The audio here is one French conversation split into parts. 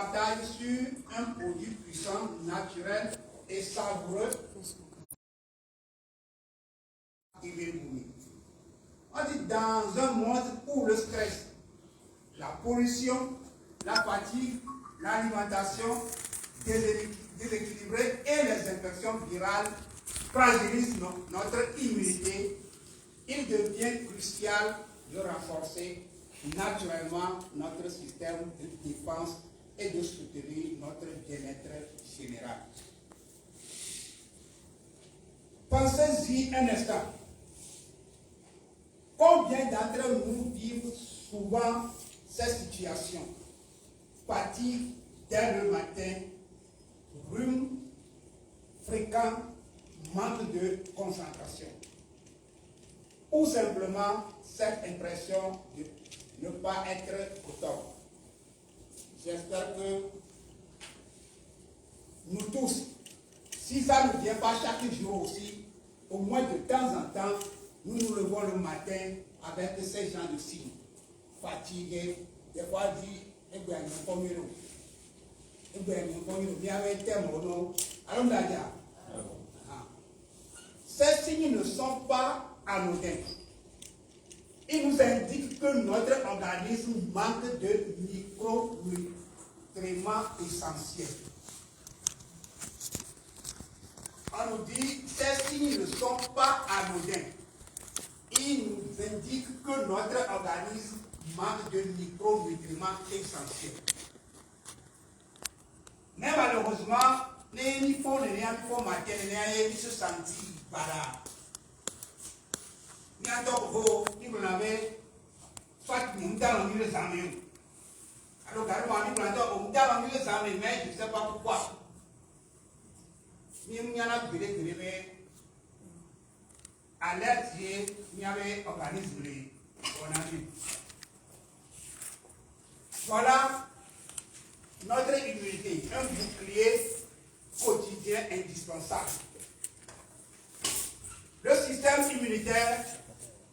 partage sur un produit puissant, naturel et savoureux. On dit dans un monde où le stress, la pollution, la fatigue, l'alimentation déséquilibrée et les infections virales fragilisent notre immunité, il devient crucial de renforcer naturellement notre système de défense et de soutenir notre bien-être général. Pensez-y un instant. Combien d'entre nous vivent souvent cette situation? Fatigue dès le matin, rhume fréquent, manque de concentration. Ou simplement cette impression de ne pas être au top. J'espère que nous tous, si ça ne vient pas chaque jour aussi, au moins de temps en temps, nous nous levons le matin avec ces gens de signes. Fatigués, des fois dit, ces signes ne sont pas anodins. Ils nous indiquent que notre organisme manque de micronutriments essentiels. On nous dit que ces signes ne sont pas anodins. Ils nous indiquent que notre organisme manque de micronutriments essentiels. Mais malheureusement, les faut matin, les se sentir voilà. Ni un tour, ni vous l'avez, soit nous avons mis les amis. Alors, carrément, nous avons mis les amis, mais je ne sais pas pourquoi. Ni nous avons vu alerte, ni avait organisé on a vu. Voilà notre immunité, un bouclier quotidien indispensable. Le système immunitaire,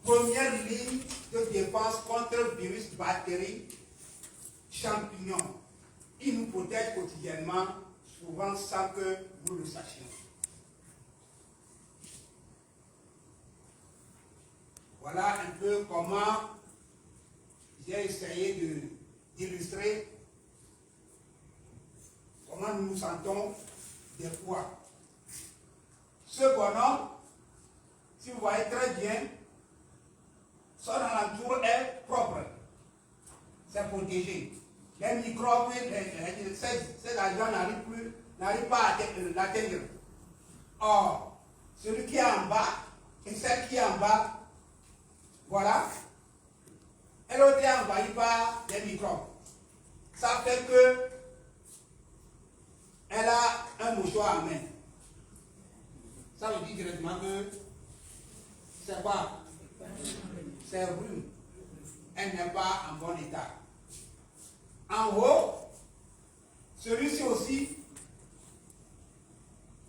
première ligne de défense contre virus, bactéries, champignons. Il nous protège quotidiennement, souvent sans que nous le sachions. Voilà un peu comment j'ai essayé d'illustrer comment nous nous sentons des fois. Ce bonhomme, si vous voyez très bien, son alentour est propre. C'est protégé. Les microbes, ces agents n'arrivent pas à l'atteindre. Or, celui qui est en bas et celle qui est en bas, voilà, elle est envahie par des microbes. Ça fait que elle a un mouchoir en main. Ça veut dire directement que c'est quoi? C'est rhume. Elle n'est pas en bon état. En haut, celui-ci aussi,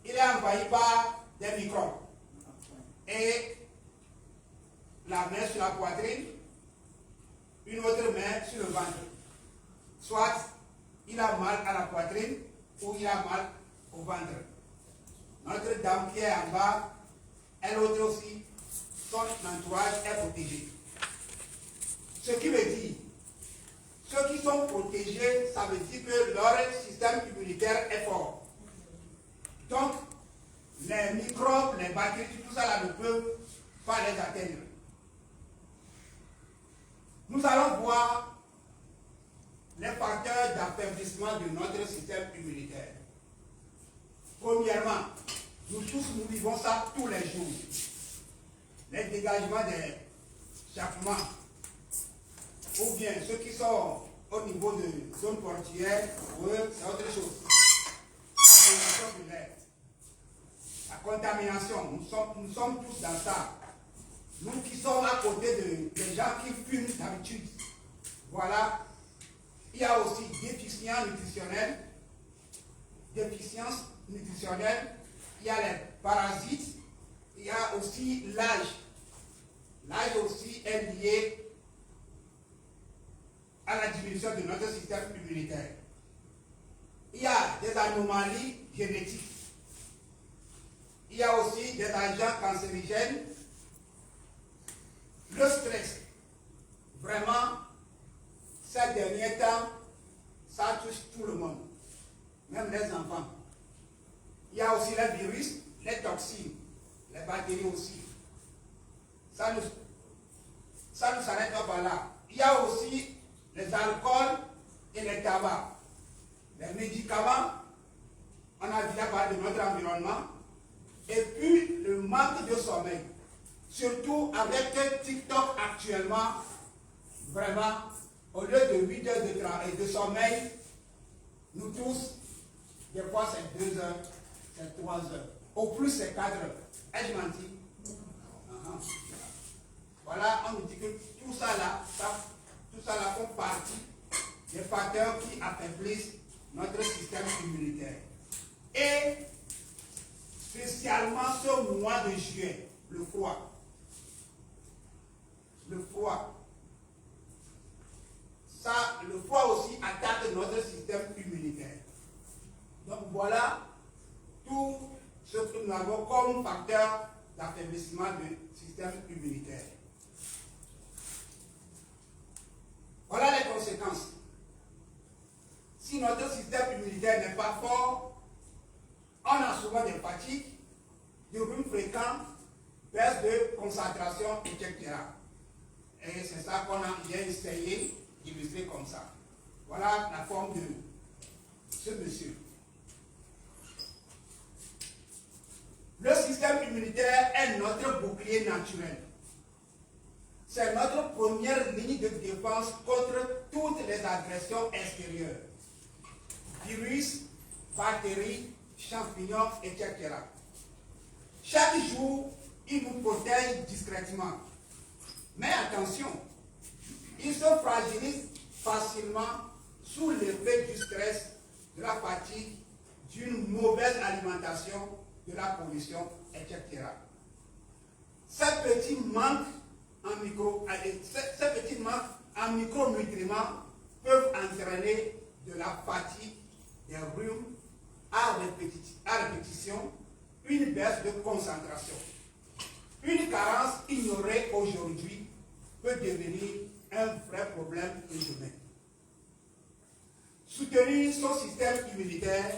il est envahi par des microbes. Et la main sur la poitrine, une autre main sur le ventre. Soit il a mal à la poitrine ou il a mal au ventre. Notre dame qui est en bas, elle aussi, son entourage est protégé. Ce qui veut dire, ceux qui sont protégés, ça veut dire que leur système immunitaire est fort. Donc, les microbes, les bactéries, tout ça là ne peuvent pas les atteindre. Nous allons voir les facteurs d'affaiblissement de notre système immunitaire. Premièrement, nous tous nous vivons ça tous les jours. Les dégagements des échappements, ou bien ceux qui sont au niveau de zone portuaire, pour eux, c'est autre chose. La contamination, nous sommes tous dans ça. Nous qui sommes à côté des gens qui fument d'habitude. Voilà. Il y a aussi déficience nutritionnelle, il y a les parasites, il y a aussi l'âge. L'âge aussi est lié à la diminution de notre système immunitaire. des anomalies génétiques. Il y a aussi des agents cancérigènes. Le stress, vraiment, ces derniers temps, ça touche tout le monde, même les enfants. Il y a aussi les virus, les toxines, les bactéries aussi. Ça ne s'arrête pas par là. Il y a aussi les alcools et les tabacs. Les médicaments, on a déjà parlé de notre environnement. Et puis le manque de sommeil. Surtout avec TikTok actuellement, vraiment, au lieu de 8 heures de travail de sommeil, nous tous, des fois c'est 2 heures, c'est 3 heures. Au plus c'est 4 heures. Ai-je menti? Voilà, on nous dit que tout ça là font partie des facteurs qui affaiblissent notre système immunitaire. Et spécialement ce mois de juillet, le froid. Le froid. Ça, le froid aussi attaque notre système immunitaire. Donc voilà tout ce que nous avons comme facteur d'affaiblissement du système immunitaire. Voilà les conséquences. Si notre système immunitaire n'est pas fort, on a souvent des fatigues, des rhumes fréquents, baisse de concentration, etc. Et c'est ça qu'on a bien essayé d'illustrer comme ça. Voilà la forme de ce monsieur. Le système immunitaire est notre bouclier naturel. C'est notre première ligne de défense contre toutes les agressions extérieures. Virus, bactéries, champignons, etc. Chaque jour, il nous protège discrètement. Mais attention, il se fragilise facilement sous l'effet du stress, de la fatigue, d'une mauvaise alimentation, de la pollution, etc. Ces petits manques en micronutriments peuvent entraîner de la fatigue, des rhumes à répétition, une baisse de concentration. Une carence ignorée aujourd'hui peut devenir un vrai problème demain. Soutenir son système immunitaire,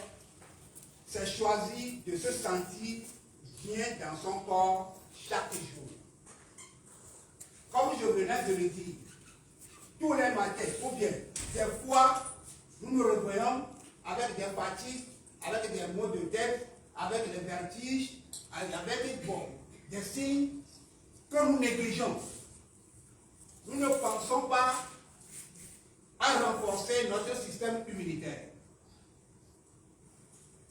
c'est choisir de se sentir bien dans son corps chaque jour. Comme je venais de le dire, tous les matins, ou bien des fois, nous nous réveillons avec des fatigues, avec des maux de tête, avec des vertiges, avec des signes que nous négligeons. Nous ne pensons pas à renforcer notre système immunitaire.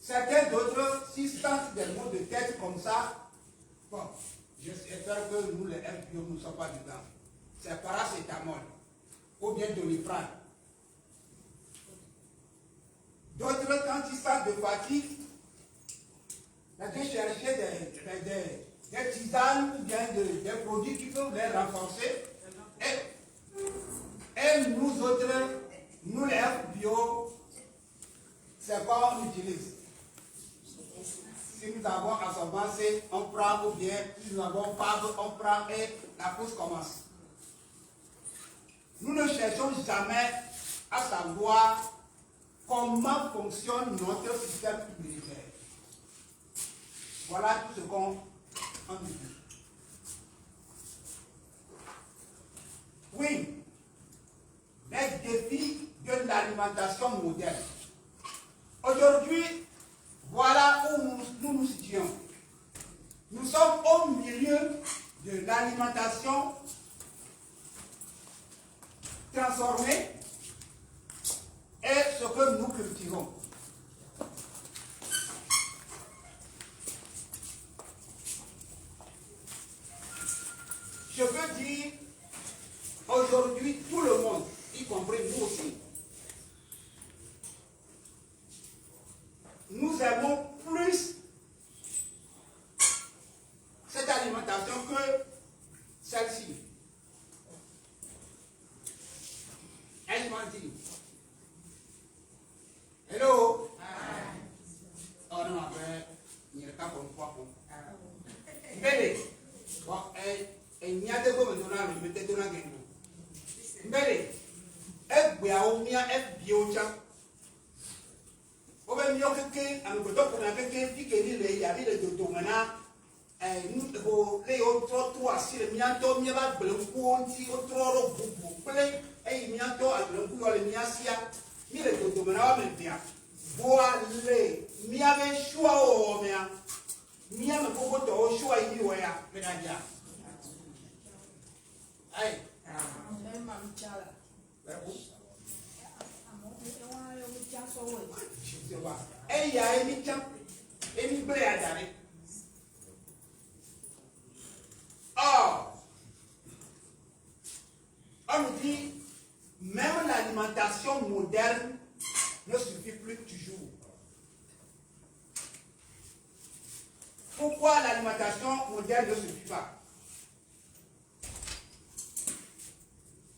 Certains d'autres, s'ils sentent des maux de tête comme ça, bon, j'espère que nous, les FPO, nous ne sommes pas dedans. C'est paracétamol ou bien Doliprane. D'autres, quand ils sentent de fatigue, ils vont chercher des tisanes ou bien des produits qui peuvent les renforcer. Et nous autres, nous les FPO, c'est quoi on utilise? Si nous avons assorbacé, on prend, ou bien si nous avons pas, on prend et la course commence. Nous ne cherchons jamais à savoir comment fonctionne notre système immunitaire. Voilà tout ce qu'on dit. Oui, les défis de l'alimentation moderne. Aujourd'hui, voilà où nous nous situons. Nous sommes au milieu de l'alimentation transformée et ce que nous cultivons. Je peux dire, aujourd'hui, tout le monde, y compris nous aussi, nous aimons plus cette alimentation que celle-ci. Ai-je menti? Hello? On va mieux que un peu pour un quelqu'un qui il y avait le domaine. Nous, les autres trois, si le mianto n'y a pas de si autre plein, et mianto à le miasia, mais le domaine bien. Voilà, miave choix au mien. Miame pour votre choix, il y a pédalia. Aïe. Et il y a une champ, et une blé à d'aller. Or, on nous dit, même l'alimentation moderne ne suffit plus toujours. Pourquoi l'alimentation moderne ne suffit pas?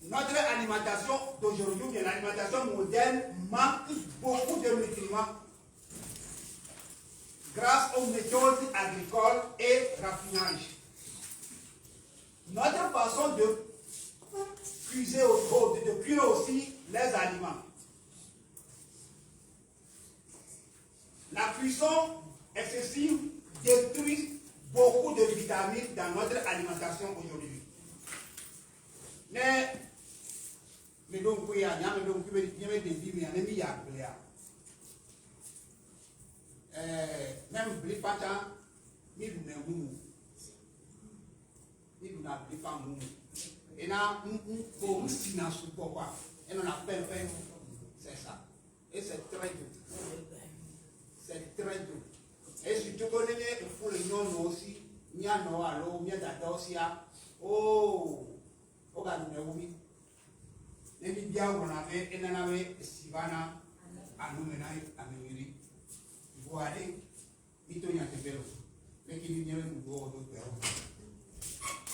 Notre alimentation d'aujourd'hui, l'alimentation moderne, manque beaucoup de nutriments grâce aux méthodes agricoles et raffinage. Notre façon de cuire aussi les aliments. La cuisson excessive détruit beaucoup de vitamines dans notre alimentation aujourd'hui. Mais donc, il y a même blé pata, ni du nemou. Ni du na blé pas mou. Et là, on s'y n'a sous quoi. Et on appelle c'est ça. Et c'est très doux. C'est très doux. Et si tu connais, il faut le nom aussi. Ni à nous, alors, ni à ta aussi. Oh, oh, bah, nous, oui. Les bien, on avait, et on avait, Sivana, à nous mener, à nous mener. Voilà, il te y a des vélos. Mais qui vient nous voir d'autres vélos.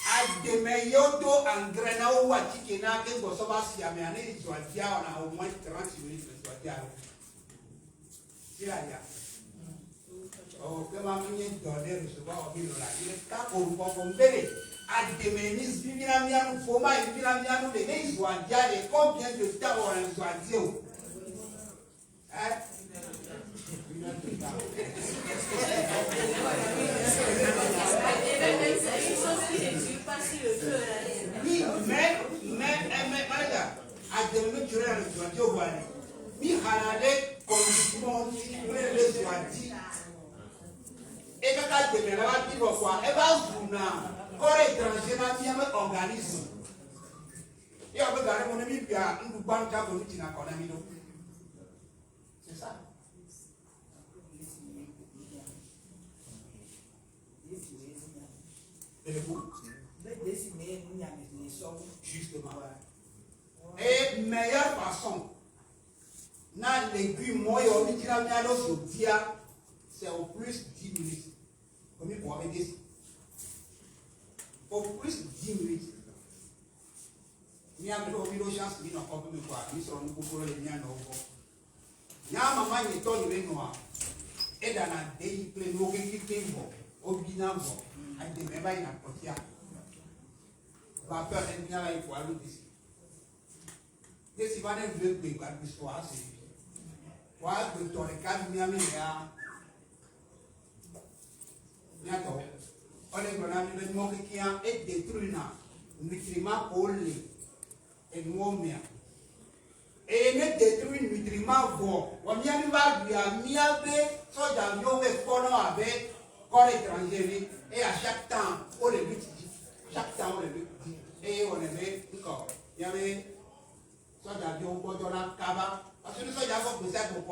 A de meyoto en grenade ou à Tikena, que vous savez si à Méané, ils doivent dire, on a au moins 30 minutes de soir. C'est là, il y a. Oh, que ma mère donne recevoir au milieu là. Il est pas pour vous compter. A de menis, Vivian, Foma et Vivian, les gens doivent dire combien de temps on doit dire. Hein? Oui, mais, à demain, tu vas le dire au Wali. Mi halade, comme tu le sois. Et quand tu es là, tu vas voir, et va vous corps étranger, n'a bien organisme. Et on peut garder mon ami, puis à une bonne table, on dit qu'on a mis. C'est ça. Et le goût. Justement. Et meilleure façon, dans légumes, moi, c'est au plus 10 minutes. Comme il pourrait dire. Au plus 10 minutes. Il y a une chance de nous encore plus quoi. Nous serons beaucoup de liens dans il y a un moment qui est tombé le noir. Et dans la déi, plein de qui fait bon. Au bilan bon. Il y a des mébats, il y a un potier. Vapeur, il y a un poids lourd ici. Et si vous avez vu le pays, l'histoire, c'est lui. Voilà, que dans les cas, il y a un bientôt. On est vraiment le mot qui a été détruit. Nutriments pour les et nous et ne détruit nutriments bon. On y a une vague, il y a mis avec, soit d'avion et colon avec corps étranger. Et à chaque temps, on les lutte. Chaque temps, on les lutte. Et on les met encore. Il y avait soit d'avion, soit dans la cava. Parce que nous sommes d'abord pour ça pour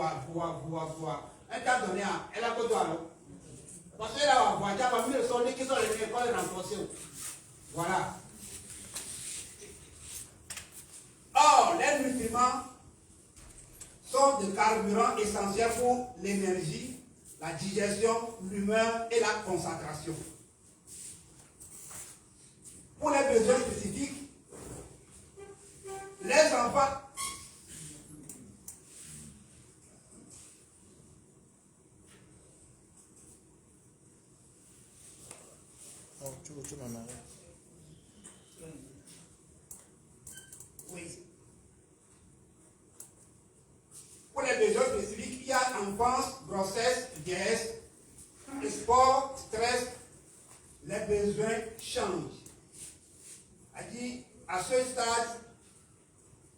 voir. Un temps donné, elle a quoi alors? Parce qu'elle a voyagé, parmi les soldats qui sont les écoles renforcées. Voilà. Or, les nutriments sont des carburants essentiels pour l'énergie, la digestion, l'humeur et la concentration. Pour les besoins spécifiques, les enfants oui. Pour les besoins spécifiques, qu'il y a enfance, grossesse, vieillesse, sport, stress, les besoins changent. C'est-à-dire, à ce stade,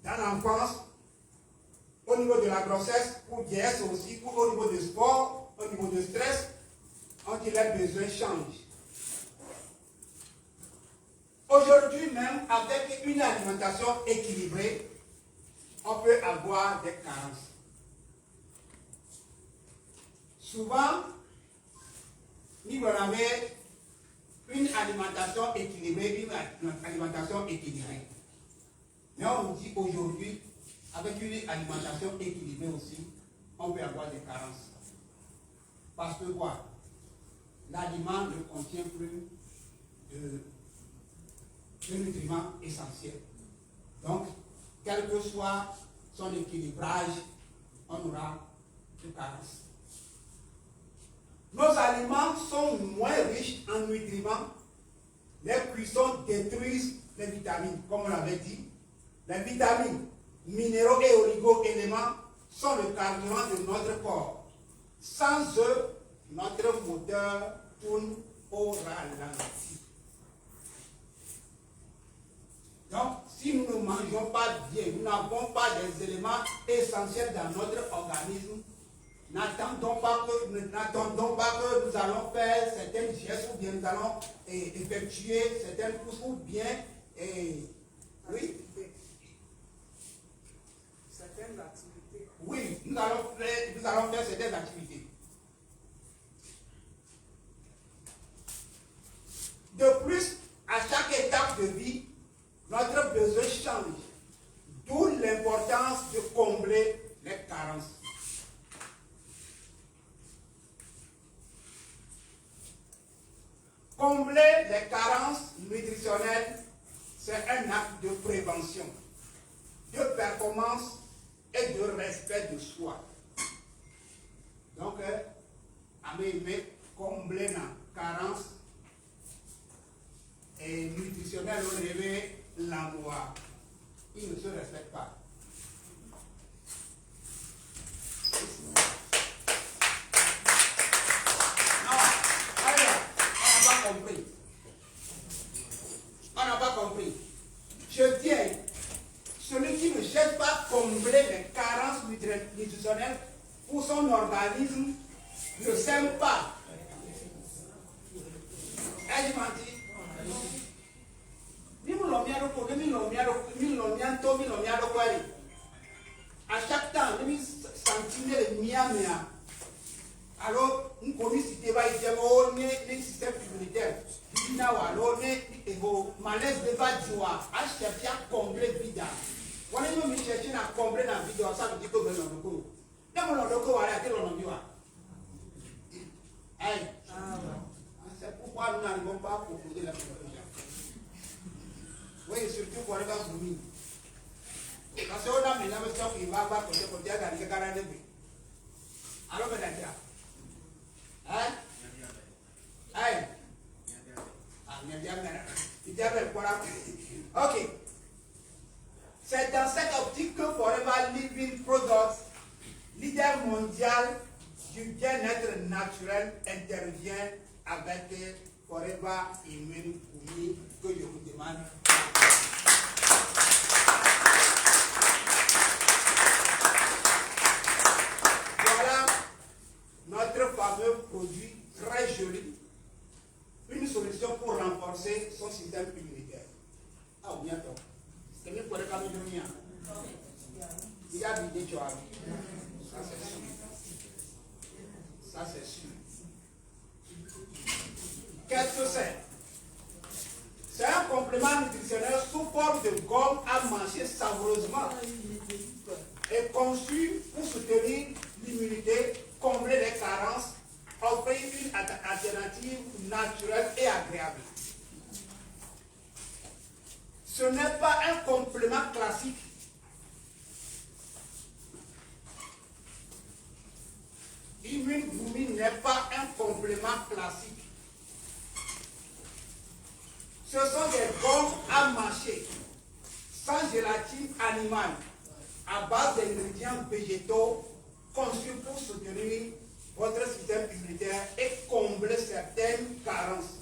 dans l'enfance, au niveau de la grossesse, ou vieillesse aussi, ou au niveau du sport, au niveau du stress, on dit les besoins changent. Aujourd'hui même, avec une alimentation équilibrée, on peut avoir des carences. Souvent, nous avons une alimentation équilibrée, Mais on dit aujourd'hui, avec une alimentation équilibrée aussi, on peut avoir des carences. Parce que quoi? L'aliment ne contient plus de nutriments essentiels. Donc, quel que soit son équilibrage, on aura des carences. Nos aliments sont moins riches en nutriments. Les cuissons détruisent les vitamines, comme on l'avait dit. Les vitamines, minéraux et oligo-éléments sont le carburant de notre corps. Sans eux, notre moteur tourne au ralenti. Donc, si nous ne mangeons pas bien, nous n'avons pas des éléments essentiels dans notre organisme, n'attendons pas que nous allons faire certaines gestes ou bien nous allons effectuer certaines courses ou bien oui. Certaines activités. Oui, nous allons faire certaines activités. De plus, à chaque étape de vie, notre besoin change. D'où l'importance de combler les carences. Combler les carences nutritionnelles, c'est un acte de prévention, de performance et de respect de soi. Donc, à mes combler la carence et nutritionnelle au réveil, l'emploi, il ne se respecte pas. On n'a pas compris. Je tiens, celui qui ne cherche pas à combler les carences nutritionnelles pour son organisme ne s'aime pas. Ai-je menti? À chaque temps, nous sentiments alors, nous connaissons le système immunitaire. Alors, malaise de Badjoua, à chercher à combler le vide. On est même chercher à combler la vidéo, ça veut dire que nous avons le coup. Nous avons le coup, c'est pourquoi nous n'arrivons pas à proposer la conclusion. Oui, surtout pour les gens soumis. Parce qu'on a maintenant un stock qui va avoir pour dire à la garde. Alors, ben, ok. C'est dans cette optique que Forever Living Products, leader mondial du bien-être naturel, intervient avec Forever Immune Kumi que je vous demande. Voilà notre fameux produit très joli, une solution pour renforcer son système immunitaire. Ah, ou bientôt. C'est mieux pour les caméras. Il y a des gens. Ça, c'est sûr. Ça, c'est sûr. Qu'est-ce que c'est? C'est un complément nutritionnel sous forme de gomme à manger savoureusement et conçu pour soutenir l'immunité, combler les carences, offrir une alternative naturelle et agréable. Ce n'est pas un complément classique. Immune Kumi n'est pas un complément classique. Ce sont des gommes à mâcher, sans gélatine animale, à base d'ingrédients végétaux conçu pour soutenir votre système immunitaire et combler certaines carences.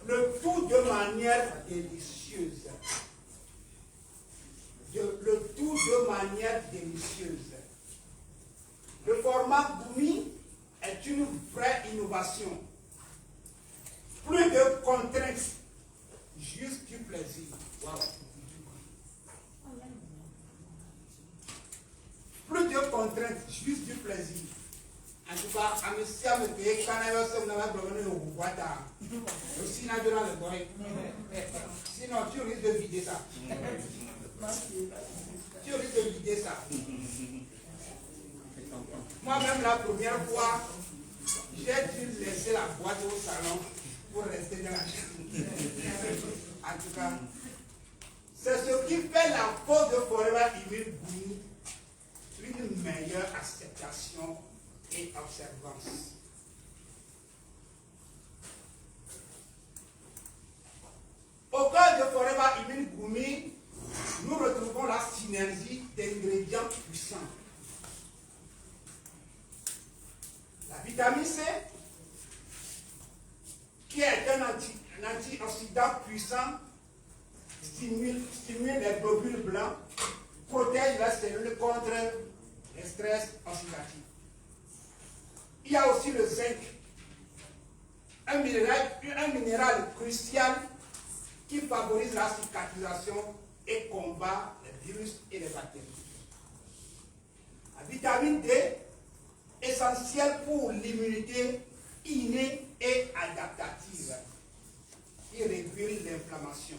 Le tout de manière délicieuse. Le tout de manière délicieuse. Le format Gumi est une vraie innovation. Plus de contraintes, juste du plaisir. Wow. Plus de contraintes, juste du plaisir. En tout cas, à me si à me payer, quand on a besoin de Wata, aussi n'a pas le boy. Sinon, tu risques de vider ça. Tu risques de vider ça. Moi-même, la première fois, j'ai dû laisser la boîte au salon pour rester dans la chambre. En tout cas, c'est ce qui fait la force de Forever Immune Gumi, une meilleure acceptation et observance. Au cœur de Forever Immune Gumi, nous retrouvons la synergie d'ingrédients puissants. La vitamine C, qui est un antioxydant puissant, stimule les globules blancs, protège la cellule contre le stress oxydatif. Il y a aussi le zinc, un minéral crucial qui favorise la cicatrisation et combat les virus et les bactéries. La vitamine D, essentielle pour l'immunité innée et adaptative, qui réduit l'inflammation.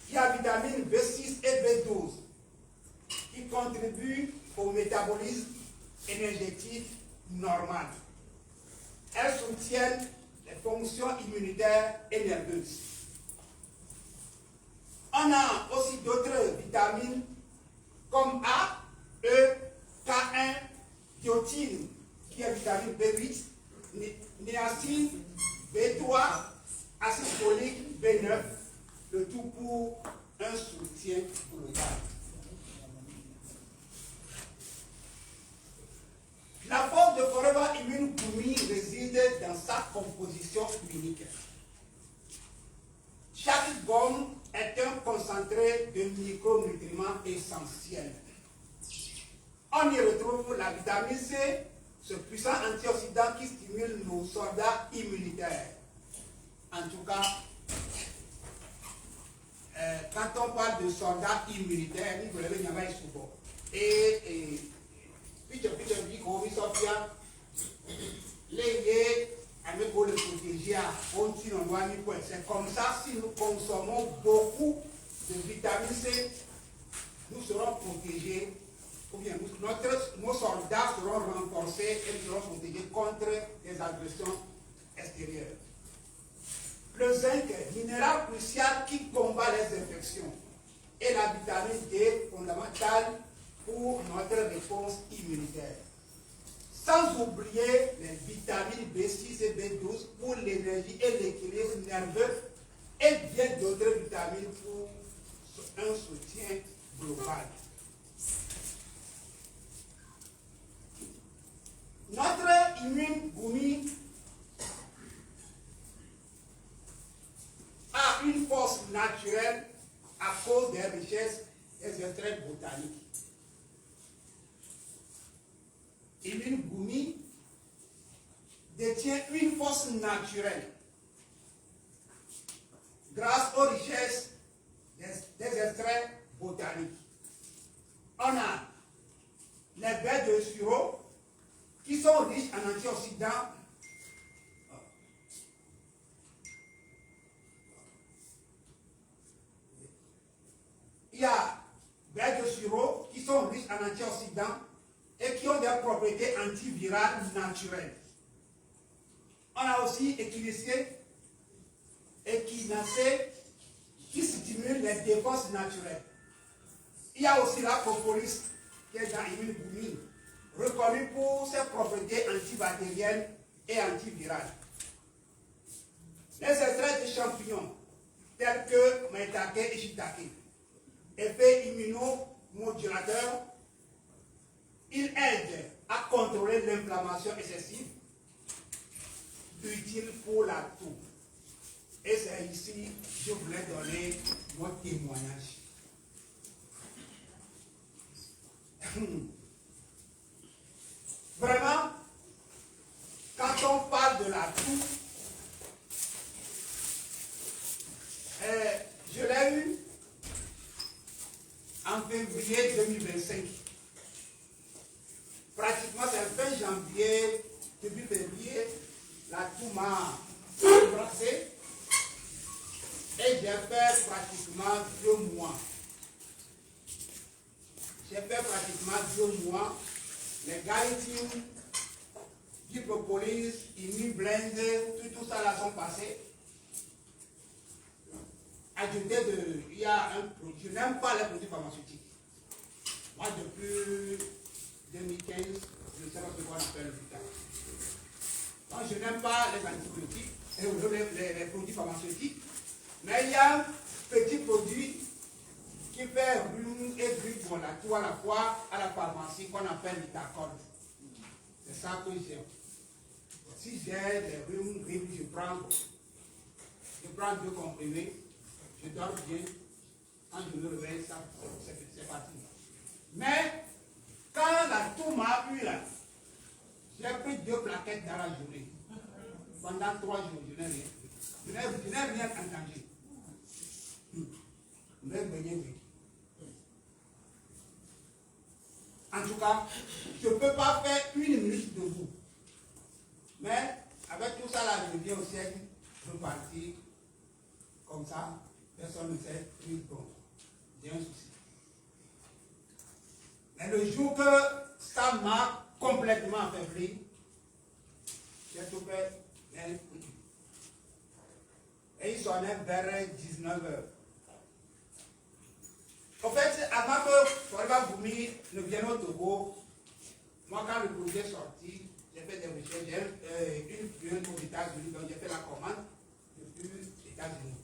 Il y a la vitamine B6 et B12 qui contribuent au métabolisme énergétique normal. Elles soutiennent les fonctions immunitaires et nerveuses. On a aussi d'autres vitamines comme A, E, K1, biotine, qui est vitamine B8, niacine, B3, acide folique, B9, le tout pour un soutien global. La force de Forever Immune Gumi réside dans sa composition unique. Chaque gomme est un concentré de micronutriments essentiels. On y retrouve la vitamine C, ce puissant antioxydant qui stimule nos soldats immunitaires. En tout cas, quand on parle de soldats immunitaires, il faut lever une main souvent. Et puis tu dis qu'on vit sortir, les avec pour le protéger, c'est comme ça, si nous consommons beaucoup de vitamine C, nous serons protégés, ou bien nos soldats seront renforcés et nous serons protégés contre les agressions extérieures. Le zinc, minéral crucial qui combat les infections, et la vitamine D, fondamentale pour notre réponse immunitaire. Sans oublier les vitamines B6 et B12 pour l'énergie et l'équilibre nerveux et bien d'autres vitamines pour un soutien global. Notre Immune Gumi a une force naturelle à cause des richesses des extraits botaniques. Immune Gumi détient une force naturelle grâce aux richesses des extraits botaniques. On a les baies de sureau qui sont riches en antioxydants. Il y a baies de sureau qui sont riches en antioxydants et qui ont des propriétés antivirales naturelles. On a aussi équinacées qui stimulent les défenses naturelles. Il y a aussi la propolis qui est dans Immune Gumi, reconnue pour ses propriétés antibactériennes et antivirales. Les extraits de champignons tels que maitake et shiitake, effet immunomodulateur. Il aide à contrôler l'inflammation excessive, utile pour la toux. Et c'est ici que je voulais donner mon témoignage. Vraiment, quand on parle de la toux, je l'ai eu en février 2025. Pratiquement, c'est le fin janvier, début février, la toux m'a embrassé et j'ai fait pratiquement 2 mois. J'ai fait pratiquement 2 mois. Les gars ici, du propolis, Blend, tout ça là sont passés. Il y a un produit, je n'aime pas les produits pharmaceutiques. Moi, depuis 2015, je ne sais pas ce qu'on appelle le vital. Moi, je n'aime pas les antibiotiques et les produits pharmaceutiques. Mais il y a un petit produit qui fait rhume et grippe pour la toux à la fois à la pharmacie qu'on appelle l'Itacol. C'est ça que j'ai. Si j'ai des rhumes, grippe, je prends 2 comprimés, je dors bien. Quand je me réveille, ça, c'est parti. Mais quand la toux m'a eu là, j'ai pris 2 plaquettes dans la journée. Pendant 3 jours, je n'ai rien fait. Je n'ai rien entendu. En tout cas, je ne peux pas faire 1 minute debout. Mais avec tout ça là, je viens au siècle, je peux partir comme ça, personne ne sait, bon, j'ai un souci. Mais le jour que ça m'a complètement affaibli, j'ai tout fait. Et il sonnait vers 19h. En fait, avant que Forever Bumi ne vienne au Togo, moi quand le projet est sorti, j'ai fait des recherches, j'ai une fluente aux États-Unis, donc j'ai fait la commande depuis les États-Unis.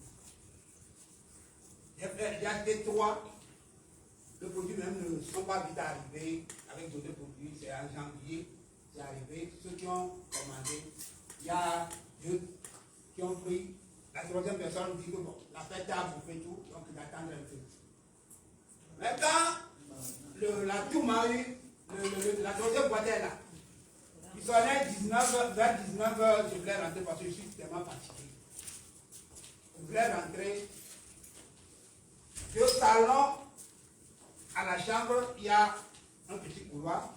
J'ai acheté 3. Le produit même ne sont pas vite arrivés avec d'autres produits. C'est en janvier, c'est arrivé. Ceux qui ont commandé, il y a 2 qui ont pris. La 3e personne dit que bon, la fête a bouffé tout, donc il attend un peu. Mais quand la toux m'a eu, la 3e boîte est là. Il sonnait vers 19h, je voulais rentrer parce que je suis tellement fatigué. Je voulais rentrer. Au salon, à la chambre, il y a un petit couloir.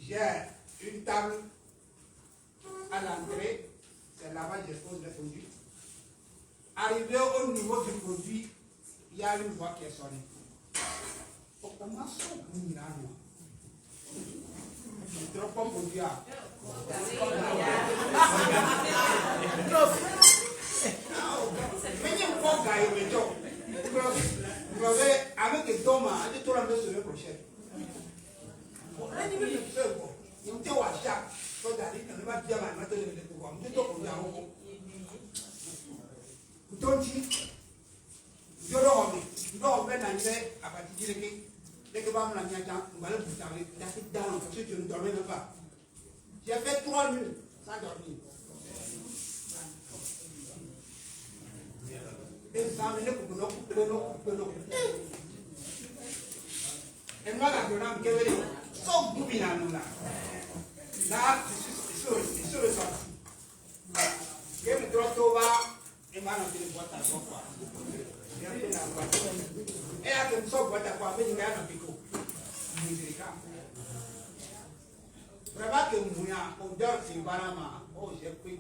J'ai une table à l'entrée. C'est là-bas que j'expose les produits. Arrivé au niveau du produit, il y a une voix qui est sonnée. Comment ça, vous trop pas produit. Avec les tomes, avec tout le monde semaine prochaine. J'ai fait 3 nuits sans dormir. Et moi, la donnée, sauf Boubina, là, je suis ressorti. Je me trouve et m'a lancé une boîte à quoi. J'ai pris la boîte. Et à une seule boîte à quoi, mais il y a un pico. Vraiment que Mouya, odeur, c'est Barama. Oh, j'ai pris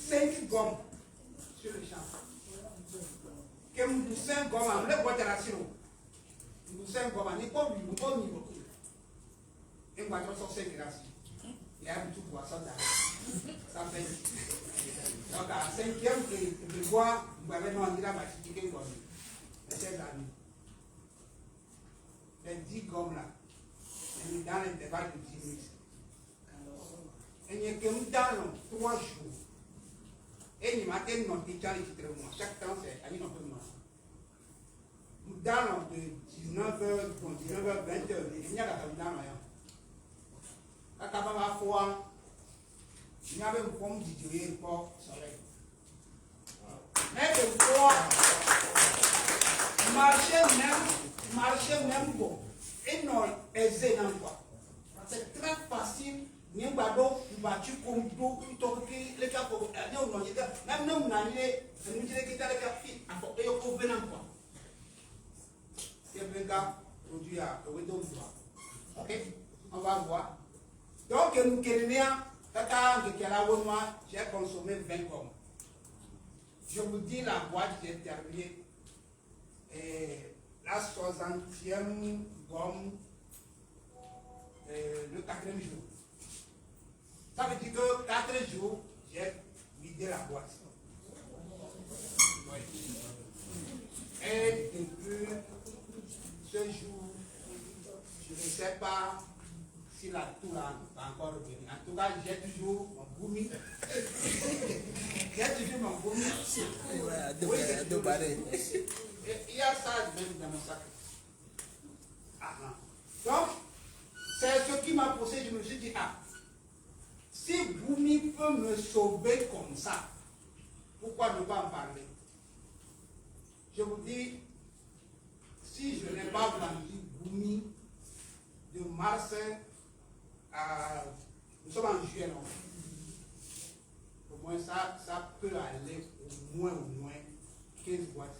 5 gommes sur le champ. Que nous 5 gommes, le boîte à la sirop. Nous 5 gommes, ni pas lui, ni pas ni beaucoup. Et moi, je suis 5 grâce. Il y a un tout poisson derrière. Ça fait. Donc, à 5e, je vois, vous avez demandé la machine qui est bonne. Et c'est amis. Les 10 gommes là, dans l'intervalle de 10 minutes. Et il y a que dans 3 jours. Et il m'a dit non, il y a chaque temps, c'est à une autre dans de 19h, 19h, 20h, il n'y a pas de temps. Quand on va voir, il y avait une forme d'idée pour le soleil. Mais de quoi marcher même bon, et non aisé dans quoi. C'est très facile. Ni bado mbatu komdo itoki le ka ko ne o no yega même non na ile nous dire que ta le ka fi afo e ko venant quoi. C'est bien produit à Wedo. OK, on va voir. Donc nous Kénéens, tata de Kalawouma, j'ai consommé 20 gommes. Je vous dis la boîte, j'ai terminé la 60e gomme le 4e jour. Ça veut dire que 4 jours, j'ai vidé la boîte. Oui. Et depuis ce jour, je ne sais pas si la tour va encore revenir. En tout cas, j'ai toujours mon boumi. J'ai toujours mon boumi. Oui, il y a ça même dans mon sac. Donc, c'est ce qui m'a poussé. Je me suis dit, si Boumi peut me sauver comme ça, pourquoi ne pas en parler? Je vous dis, si je n'ai pas vendu Boumi de mars à... Nous sommes en juillet, non? Au moins, ça peut aller au moins 15 boîtes.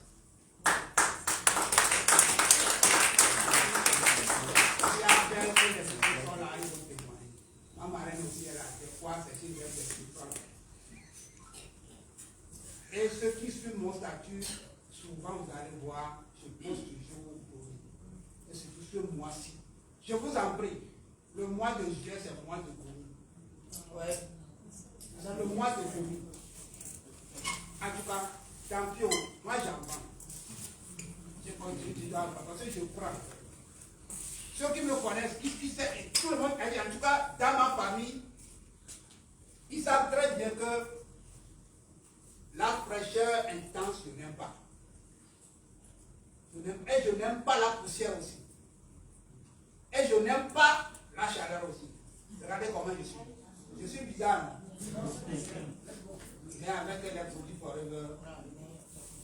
Il y a des gens qui sont là, ils vont témoigner. Ma marraine aussi, elle a des fois, c'est une belle description. Et ceux qui suivent mon statut, souvent vous allez voir, je pose toujours Boumi. Et surtout ce mois-ci. Je vous en prie, le mois de juillet, c'est le mois de Boumi. Ouais. C'est le mois de Boumi. En tout cas, tant pis, moi j'en vends. Je continue de vendre parce que je prends. Ceux qui me connaissent, tout le monde a dit, en tout cas, dans ma famille, ils savent très bien que la fraîcheur intense, je n'aime pas. Et je n'aime pas la poussière aussi. Et je n'aime pas la chaleur aussi. Regardez comment je suis. Je suis bizarre, non? Mais avec les produits forever,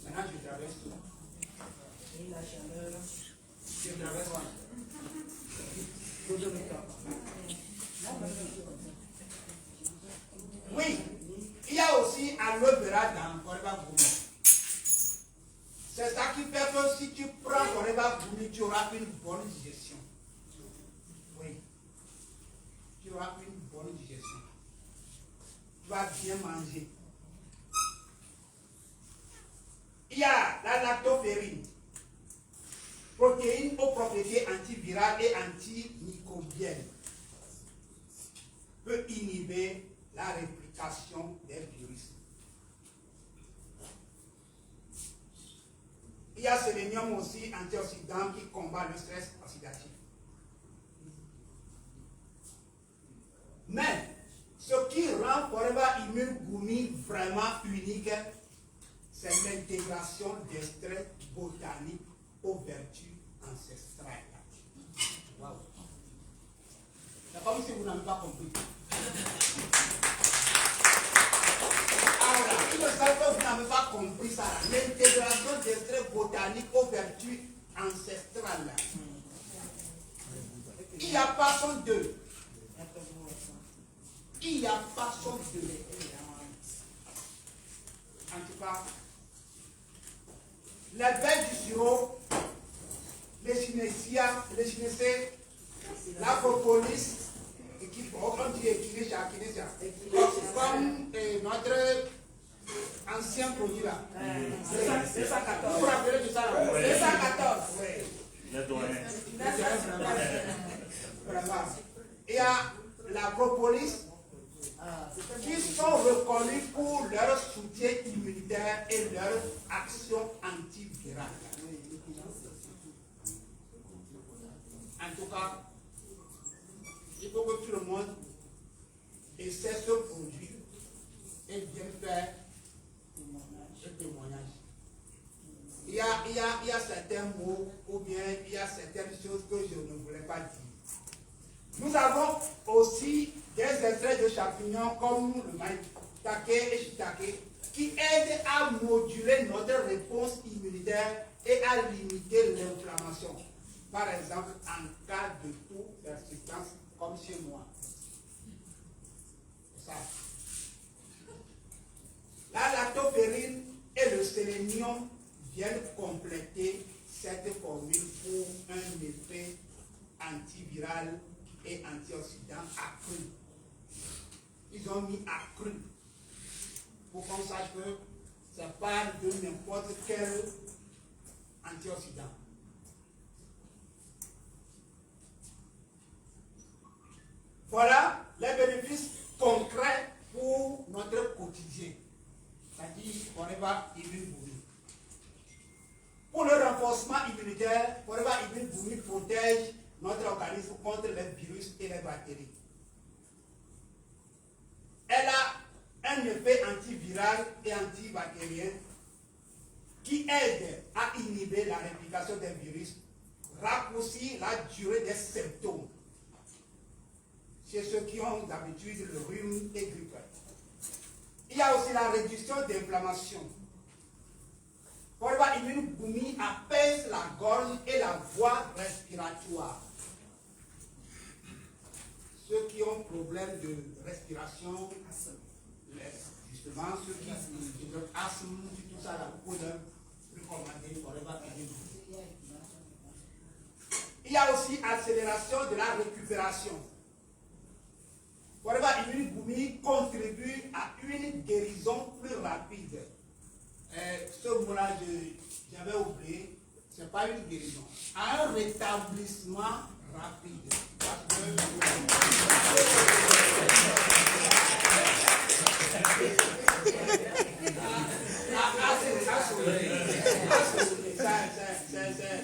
maintenant je traverse tout. Et la chaleur, je traverse quoi? Oui, il y a aussi aloe vera dans Forever Boumi. C'est ça qui fait que si tu prends Forever Boumi, tu auras une bonne digestion. Oui, tu auras une bonne digestion. Tu vas bien manger. Il y a la lactoferrine, protéines aux propriétés antivirales et antimicrobiennes, peut inhiber la réplication des virus. Il y a sélénium aussi, antioxydant, qui combat le stress oxydatif. Mais ce qui rend Forever Immune Boumi vraiment unique, c'est l'intégration d'extraits botaniques aux vertus ancestrales. Wow. C'est comme si vous n'avez pas compris. Alors, il me semble que vous n'avez pas compris ça. L'intégration d'extraits botaniques aux vertus ancestrales. Il n'y a pas son deux. Il n'y a pas son deux. En tout cas, les baies du sirop, les chinésias, la propolis, on dit équinésia, comme notre ancien produit là. 214. Vous vous rappelez de ça là? 214. Il y a la propolis qui sont reconnus pour leur soutien immunitaire et leur action antivirale. En tout cas, il faut que tout le monde essaie ce produit et vienne faire un témoignage. Il y a certains mots bien il y a certaines choses que je ne voulais pas dire. Nous avons aussi des extraits de champignons comme le maïtake et shiitake qui aident à moduler notre réponse immunitaire et à limiter l'inflammation. Par exemple, en cas de toux persistance comme chez moi. C'est ça. La lactoferrine et le sélénium viennent compléter cette formule pour un effet antiviral et antioxydant accru. Ils ont mis accru pour qu'on sache que ça parle de n'importe quel antioxydant. Voilà les bénéfices concrets pour notre quotidien. C'est-à-dire Forever Immune Boomi. Pour le renforcement immunitaire, Forever Immune Boomi protège notre organisme contre les virus et les bactéries. Elle a un effet antiviral et antibactérien qui aide à inhiber la réplication des virus, raccourcir la durée des symptômes chez ceux qui ont d'habitude le rhume et grippe. Il y a aussi la réduction d'inflammation. Forever Immune Boomi apaise la gorge et la voie respiratoire. Ceux qui ont problème de respiration, justement, ceux qui ont asthme, tout ça, là, vous pouvez recommander Forever Immune Boomi. Il y a aussi accélération de la récupération. Forever Immune Boomi contribue à une guérison plus rapide. Ce mot-là, j'avais oublié, ce n'est pas une guérison, à un rétablissement rapide.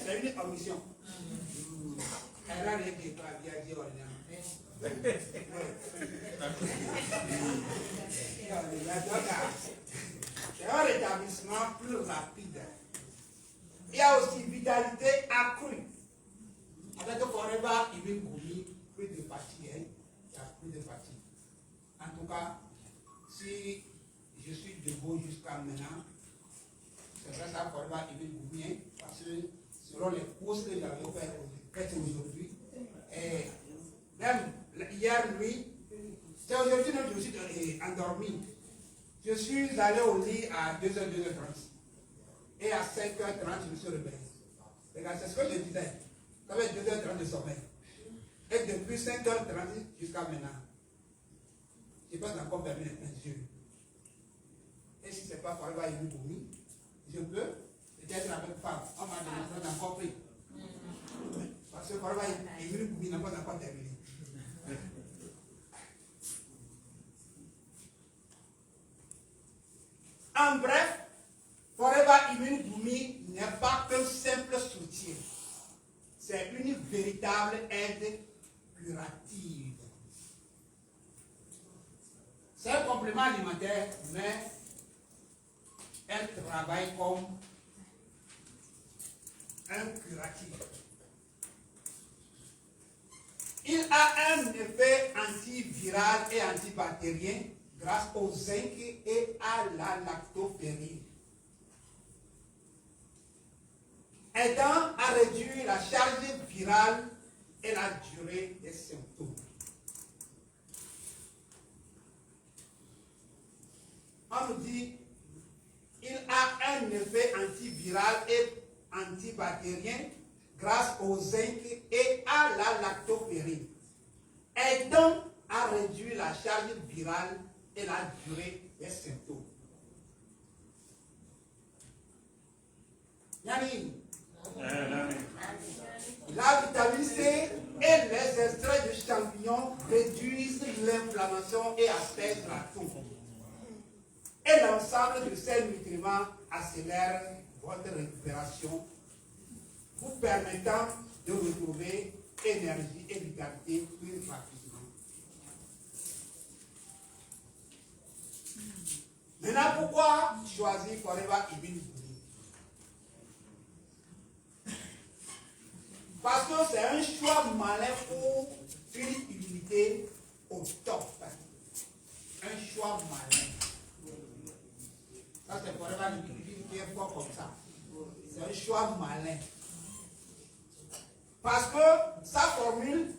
C'est une omission. Elle a rien qui est pas bien dit ordinairement. C'est un rétablissement plus rapide. Il y a aussi vitalité accrue. Avec le Forever Immune Boomi, plus de fatigue. Il y a plus de fatigue. En tout cas, si je suis debout jusqu'à maintenant, c'est vrai ça Forever Immune Boomi, parce que selon les courses que j'avais faites aujourd'hui, et même hier nuit, c'est aujourd'hui que je suis endormi. Je suis allé au lit à 2h, 2h30. Et à 5h30, je me suis réveillé. Regarde, c'est ce que je disais. J'avais 2h30 de sommeil. Et depuis 5h30 jusqu'à maintenant, je n'ai pas encore fermé les yeux. Et si ce n'est pas Forever Immune Boomi, je peux peut-être avec femme. On m'a demandé encore pris. Parce que Forever Immune Boomi n'a pas encore terminé. En bref, Forever Immune Boomi n'est pas qu'un simple soutien. C'est une véritable aide curative. C'est un complément alimentaire, mais elle travaille comme un curatif. Il a un effet antiviral et antibactérien grâce au zinc et à la lactoferrine, aidant à réduire la charge virale et la durée des symptômes. On nous dit qu'il a un effet antiviral et antibactérien grâce au zinc et à la lactoferrine, aidant à réduire la charge virale et la durée des symptômes. Yani, la vitamine C et les extraits de champignons réduisent l'inflammation et apaisent la toux. Et l'ensemble de ces nutriments accélère votre récupération, vous permettant de retrouver énergie et vitalité plus rapidement. Maintenant, pourquoi choisir Forever Immune Boomi? Parce que c'est un choix malin pour une humilité au top. Un choix malin. Ça, c'est vraiment une qui est fort comme ça. C'est un choix malin. Parce que sa formule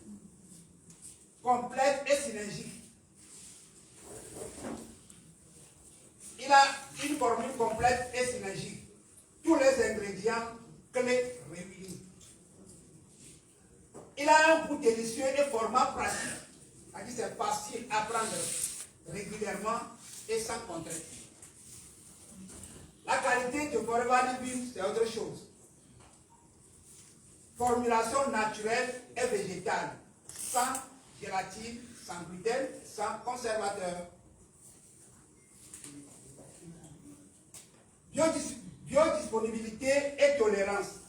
complète et synergique. Il a une formule complète et synergique. Tous les ingrédients clés réunis. Il a un goût délicieux et format pratique. C'est facile à prendre régulièrement et sans contrainte. La qualité de Forever Living, c'est autre chose. Formulation naturelle et végétale, sans gélatine, sans gluten, sans conservateur. Biodisponibilité et tolérance.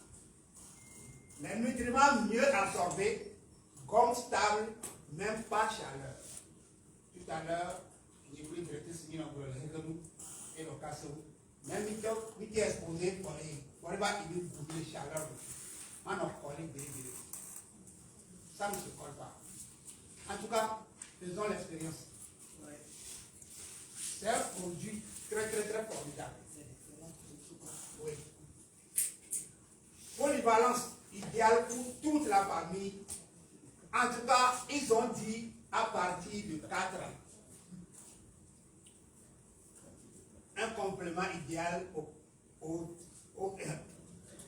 Les nutriments mieux absorbés, gomme stable, même pas chaleur. Tout à l'heure, j'ai pris le traité signé dans le et le casse. Même si tu es exposé pour les bouger de chaleur, on a collé des. Ça ne se colle pas. En tout cas, faisons l'expérience. C'est un produit très formidable. Oui. Polyvalence idéale pour toute la famille. En tout cas, ils ont dit à partir de 4 ans. Un complément idéal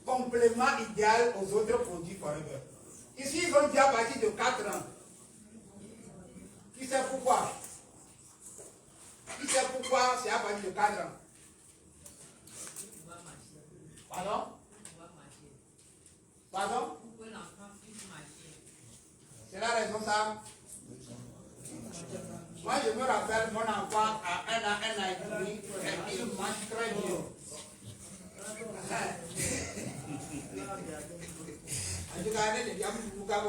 complément idéal aux autres produits Forever. Ici, ils ont dit à partir de 4 ans. Qui sait pourquoi? Qui sait pourquoi c'est à partir de 4 ans? Pardon? Pardon? C'est la raison ça? Moi je me rappelle mon enfant à 1 an et demi, et il mange très bien. En tout cas, il y a beaucoup de gens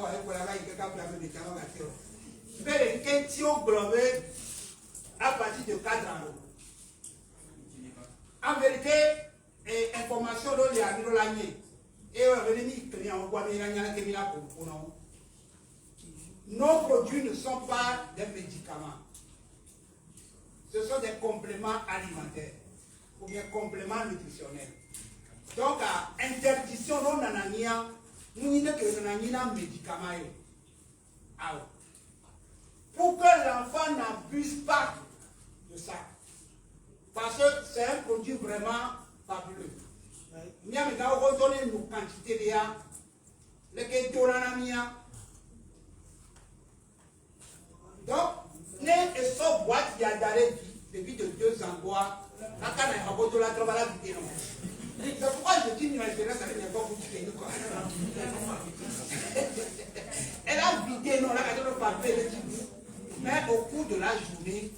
qui ont une question globale à partir de 4 ans. En vérité, information dont il y a mis l'année. Et nos produits ne sont pas des médicaments. Ce sont des compléments alimentaires ou bien compléments nutritionnels. Donc, à interdiction, nous avons des médicaments. Pour que l'enfant n'abuse pas de ça. Parce que c'est un produit vraiment fabuleux. Nous avons donné nos quantités de donc, les so boîte il y a d'arrêt depuis de 2 ans quoi. La canne a beau la travailler la vidéo. C'est pourquoi je dis une expérience avec les gars pour dire quoi. Elle a vidé non la canne pas faire mais au cours de la journée.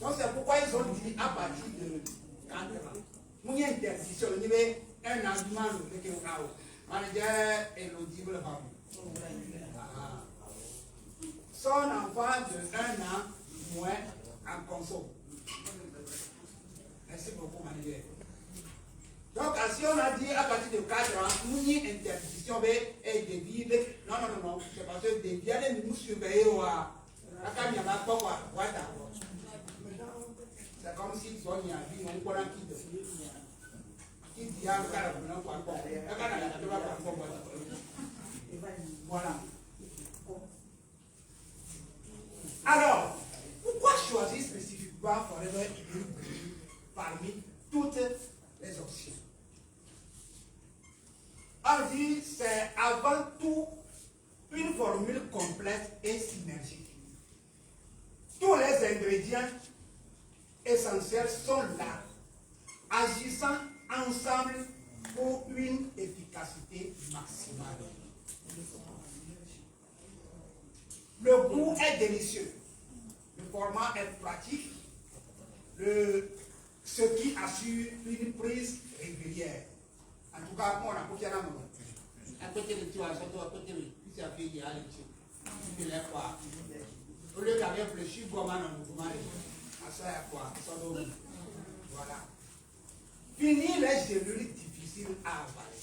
Donc c'est pourquoi ils ont dit à partir de 4 ans. Nous y a interdiction il y avait un argument le que manager et l'audible son enfant de 1 an moins en conso. Merci beaucoup, manager. Donc, si on a dit à partir de 4 ans, nous y interdiction et de vivre. Non, c'est parce que des biens nous surveiller ou à la caméra, c'est comme si ils ont vu mon courant qui dit à voilà. Alors, pourquoi choisir spécifiquement Forever parmi toutes les options? On dit c'est avant tout une formule complète et synergique. Tous les ingrédients essentiels sont là, agissant ensemble pour une efficacité maximale. Le goût est délicieux. Le format est pratique. Ce qui assure une prise régulière. En tout cas, moi, on a beaucoup de gens. À côté de toi, surtout à côté de qui s'est fait hier, il est quoi? Au lieu d'aller réfléchir, comment on mouvement, à ça, à quoi? Voilà. Finir les gélules difficiles. difficile à avaler.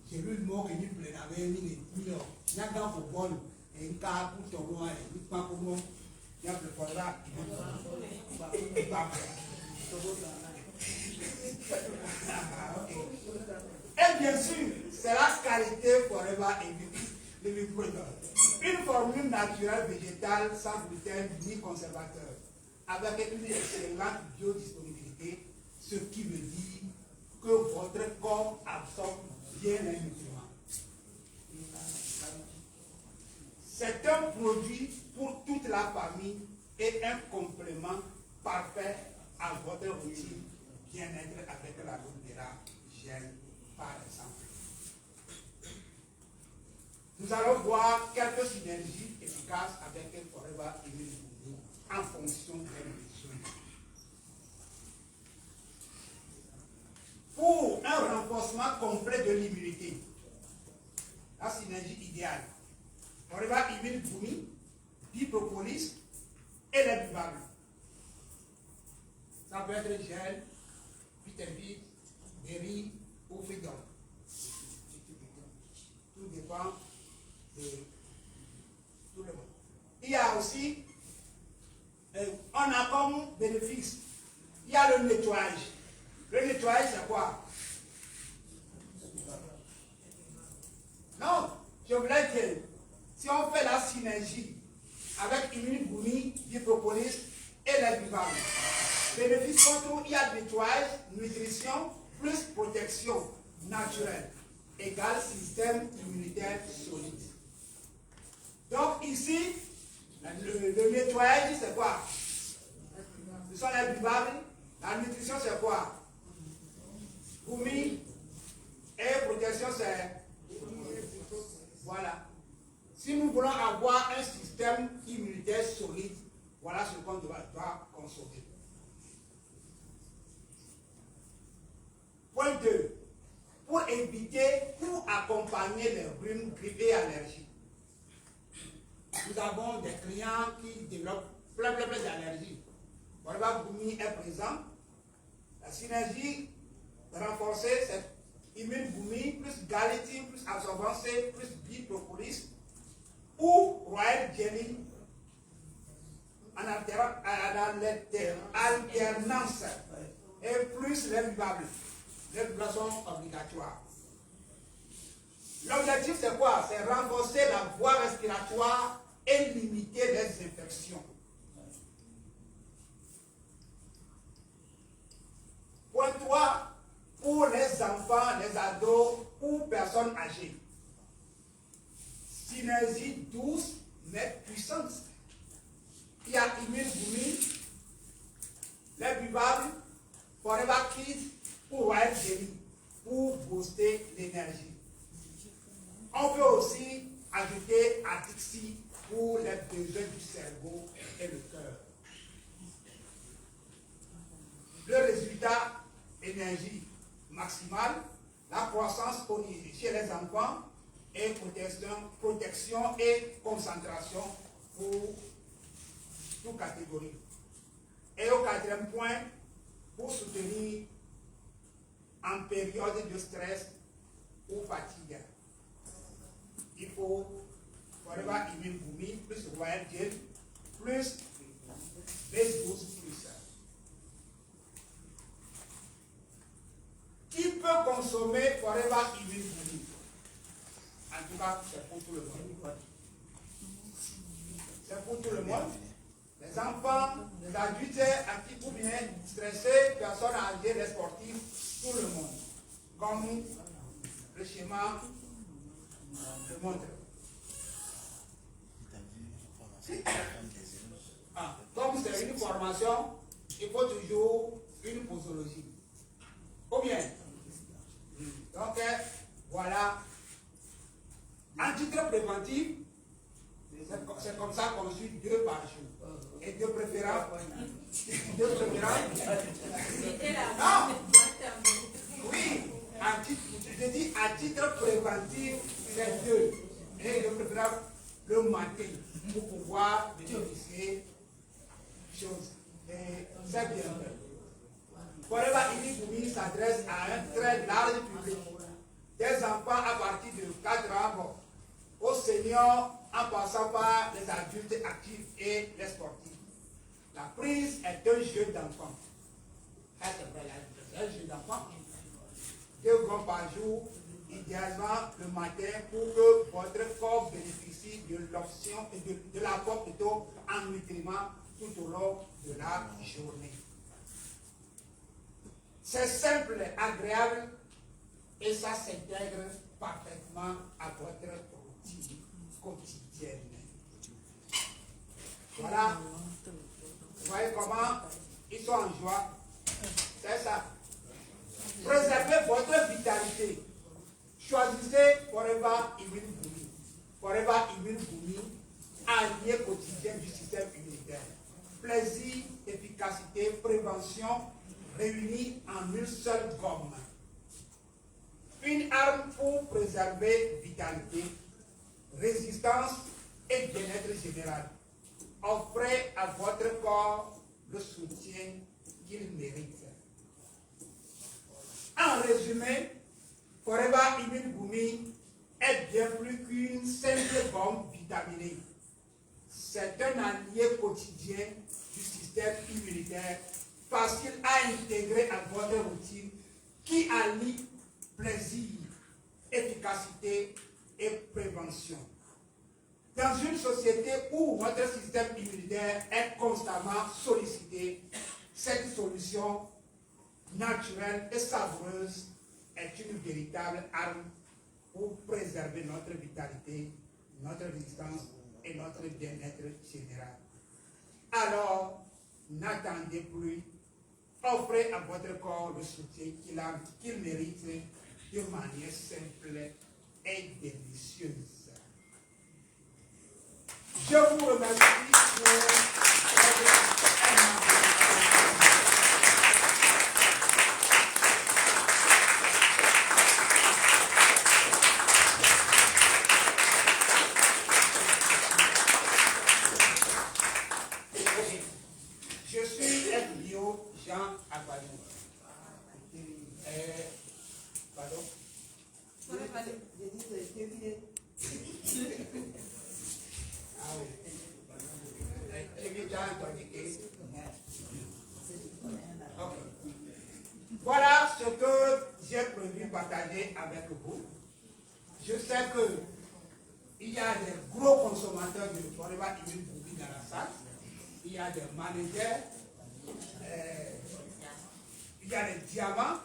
J'ai lu le mot que nous prenons, il y a un peu bon, et un cas pour ton nom, et pas pour moi, il y a le contrat, il va et bien sûr, c'est la qualité forever living product. Une formule naturelle végétale sans gluten ni conservateur, avec une excellente biodisponibilité, ce qui veut dire que votre corps absorbe bien les nutriments. C'est un produit pour toute la famille et un complément parfait à votre routine bien-être avec la Goodera Gel, par exemple. Nous allons voir quelques synergies efficaces avec un Forever Immunity en fonction des besoins. Pour un renforcement complet de l'immunité, la synergie idéale, Forever Immunity, Bipropolis et les buvables. Ça peut être gel, vitamine, berry ou freedom. Tout dépend de tout le monde. Il y a aussi, on a comme bénéfice, il y a le nettoyage. Le nettoyage, c'est quoi? Non, je voulais dire, si on fait la synergie avec Immunibumi, Bipropolis et les buvables, bénéfice contre, il y a nettoyage, nutrition, plus protection naturelle, égale système immunitaire solide. Donc ici, le nettoyage, c'est quoi? Ce sont les buvables. La nutrition, c'est quoi? Bumi. Et protection, c'est... Voilà. Si nous voulons avoir un système immunitaire solide, voilà ce qu'on doit consommer. Point 2. Pour éviter ou accompagner les rhumes, grippes et allergies. Nous avons des clients qui développent plein d'allergies. Voilà, Bumi est présent. La synergie renforcée, c'est Immune Bumi, plus Galétine, plus Absorbance, plus Bipropolis, ou Royal Jelly, en alternance, et plus les buvables. Les buvables sont obligatoires. L'objectif, c'est quoi? C'est renforcer la voie respiratoire et limiter les infections. Point 3, pour les enfants, les ados ou personnes âgées. Synergie douce mais puissante. Il y a Immune Bumi, les buvables, Forever Kids ou Royal Jelly pour booster l'énergie. On peut aussi ajouter Atixi pour les besoins du cerveau et le cœur. Le résultat, énergie maximale, la croissance chez les enfants et protection et concentration pour toute catégorie. Et au quatrième point, pour soutenir en période de stress ou fatigue. Il faut Forever Immune Bumi, plus Royal Gel, plus Base Boost plus. Qui peut consommer Forever Immune Bumi? En tout cas, c'est pour tout le monde. C'est pour tout le monde. Les enfants, les adultes, actifs ou bien stressés, personnes âgées, les sportifs, tout le monde. Comme le schéma le montre. Comme c'est une formation, il faut toujours une posologie. Ou bien. Donc, voilà. En titre préventif, c'est comme ça qu'on suit 2 par jour. Et de préférence. De préférence. Non. Oui. Je dis à titre préventif, c'est 2. Et de préférence le matin pour pouvoir bénéficier des choses. Et c'est bien fait. Forever Ibi s'adresse à un très large public. Des enfants à partir de 4 ans aux seniors en passant par les adultes actifs et les sportifs. La prise est un jeu d'enfant. Un jeu d'enfant. 2 grammes par jour, idéalement le matin, pour que votre corps bénéficie de l'option et de l'apport plutôt en nutriments tout au long de la journée. C'est simple, agréable et ça s'intègre parfaitement à votre routine quotidienne. Voilà. Vous voyez comment ils sont en joie. C'est ça. Préservez votre vitalité. Choisissez Forever Immune Bumi. Forever Immune Bumi, allié quotidien du système immunitaire. Plaisir, efficacité, prévention réunis en une seule gomme. Une arme pour préserver vitalité, résistance et bien-être général. Offrez à votre corps le soutien qu'il mérite. En résumé, Forever Immune Bumi est bien plus qu'une simple bombe vitaminée. C'est un allié quotidien du système immunitaire, facile à intégrer à votre routine, qui allie plaisir, efficacité et prévention. Dans une société où votre système immunitaire est constamment sollicité, cette solution naturelle et savoureuse est une véritable arme pour préserver notre vitalité, notre résistance et notre bien-être général. Alors, n'attendez plus, offrez à votre corps le soutien qu'il mérite de manière simple et délicieuse. Je vous remercie pour votre Je suis FBO Jean Agbadou. Pardon? Ah oui. Okay. Voilà ce que j'ai prévu partager avec vous. Je sais que il y a des gros consommateurs de Forever Immune Bumi dans la salle. Il y a des managers, il y a les diamants,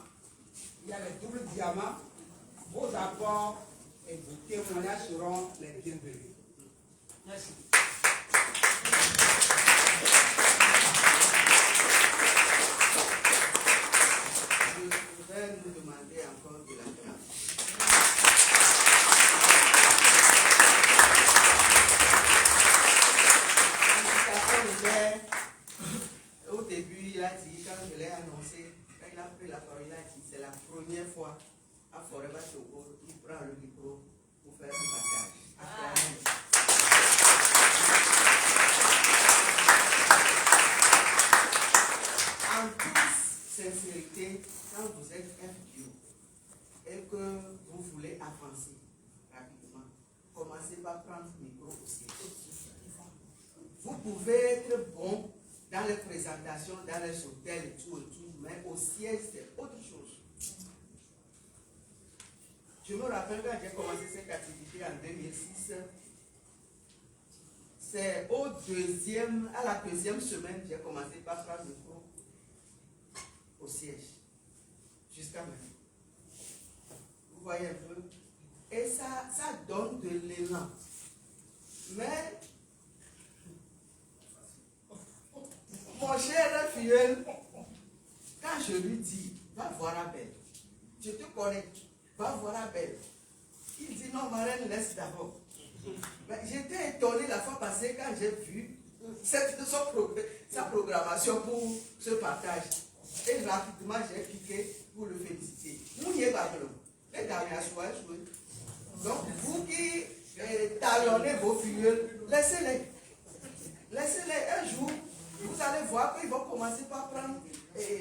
il y a les doubles diamants. Vos apports et vos témoignages seront les bienvenus. Merci. Je voudrais nous demander encore de la grâce. Au début, il a dit, quand je l'ai annoncé, quand il a pris la parole, il a dit, c'est la première fois à Forever Togo qu'il prend le micro pour faire un partage. En toute sincérité, quand vous êtes FDO et que vous voulez avancer rapidement, commencez par prendre le micro aussi. Vous pouvez être bon dans les présentations, dans les hôtels et tout, mais au siège, c'est autre chose. Je me rappelle quand j'ai commencé cette activité en 2006, c'est à la deuxième semaine, j'ai commencé par prendre le micro au siège, jusqu'à maintenant. Vous voyez un peu? Et ça donne de l'élan. Mais mon cher filleul, quand je lui dis, va voir Abel, je te connais, va voir Abel. Il dit, non, Marraine, laisse d'abord. J'étais étonné la fois passée quand j'ai vu sa programmation pour ce partage. Et rapidement, j'ai cliqué pour le féliciter. Nous y sommes, les dernières soirées jouées. Donc, vous qui talonnez vos filleuls, laissez-les. Laissez-les un jour. Vous allez voir qu'ils vont commencer par prendre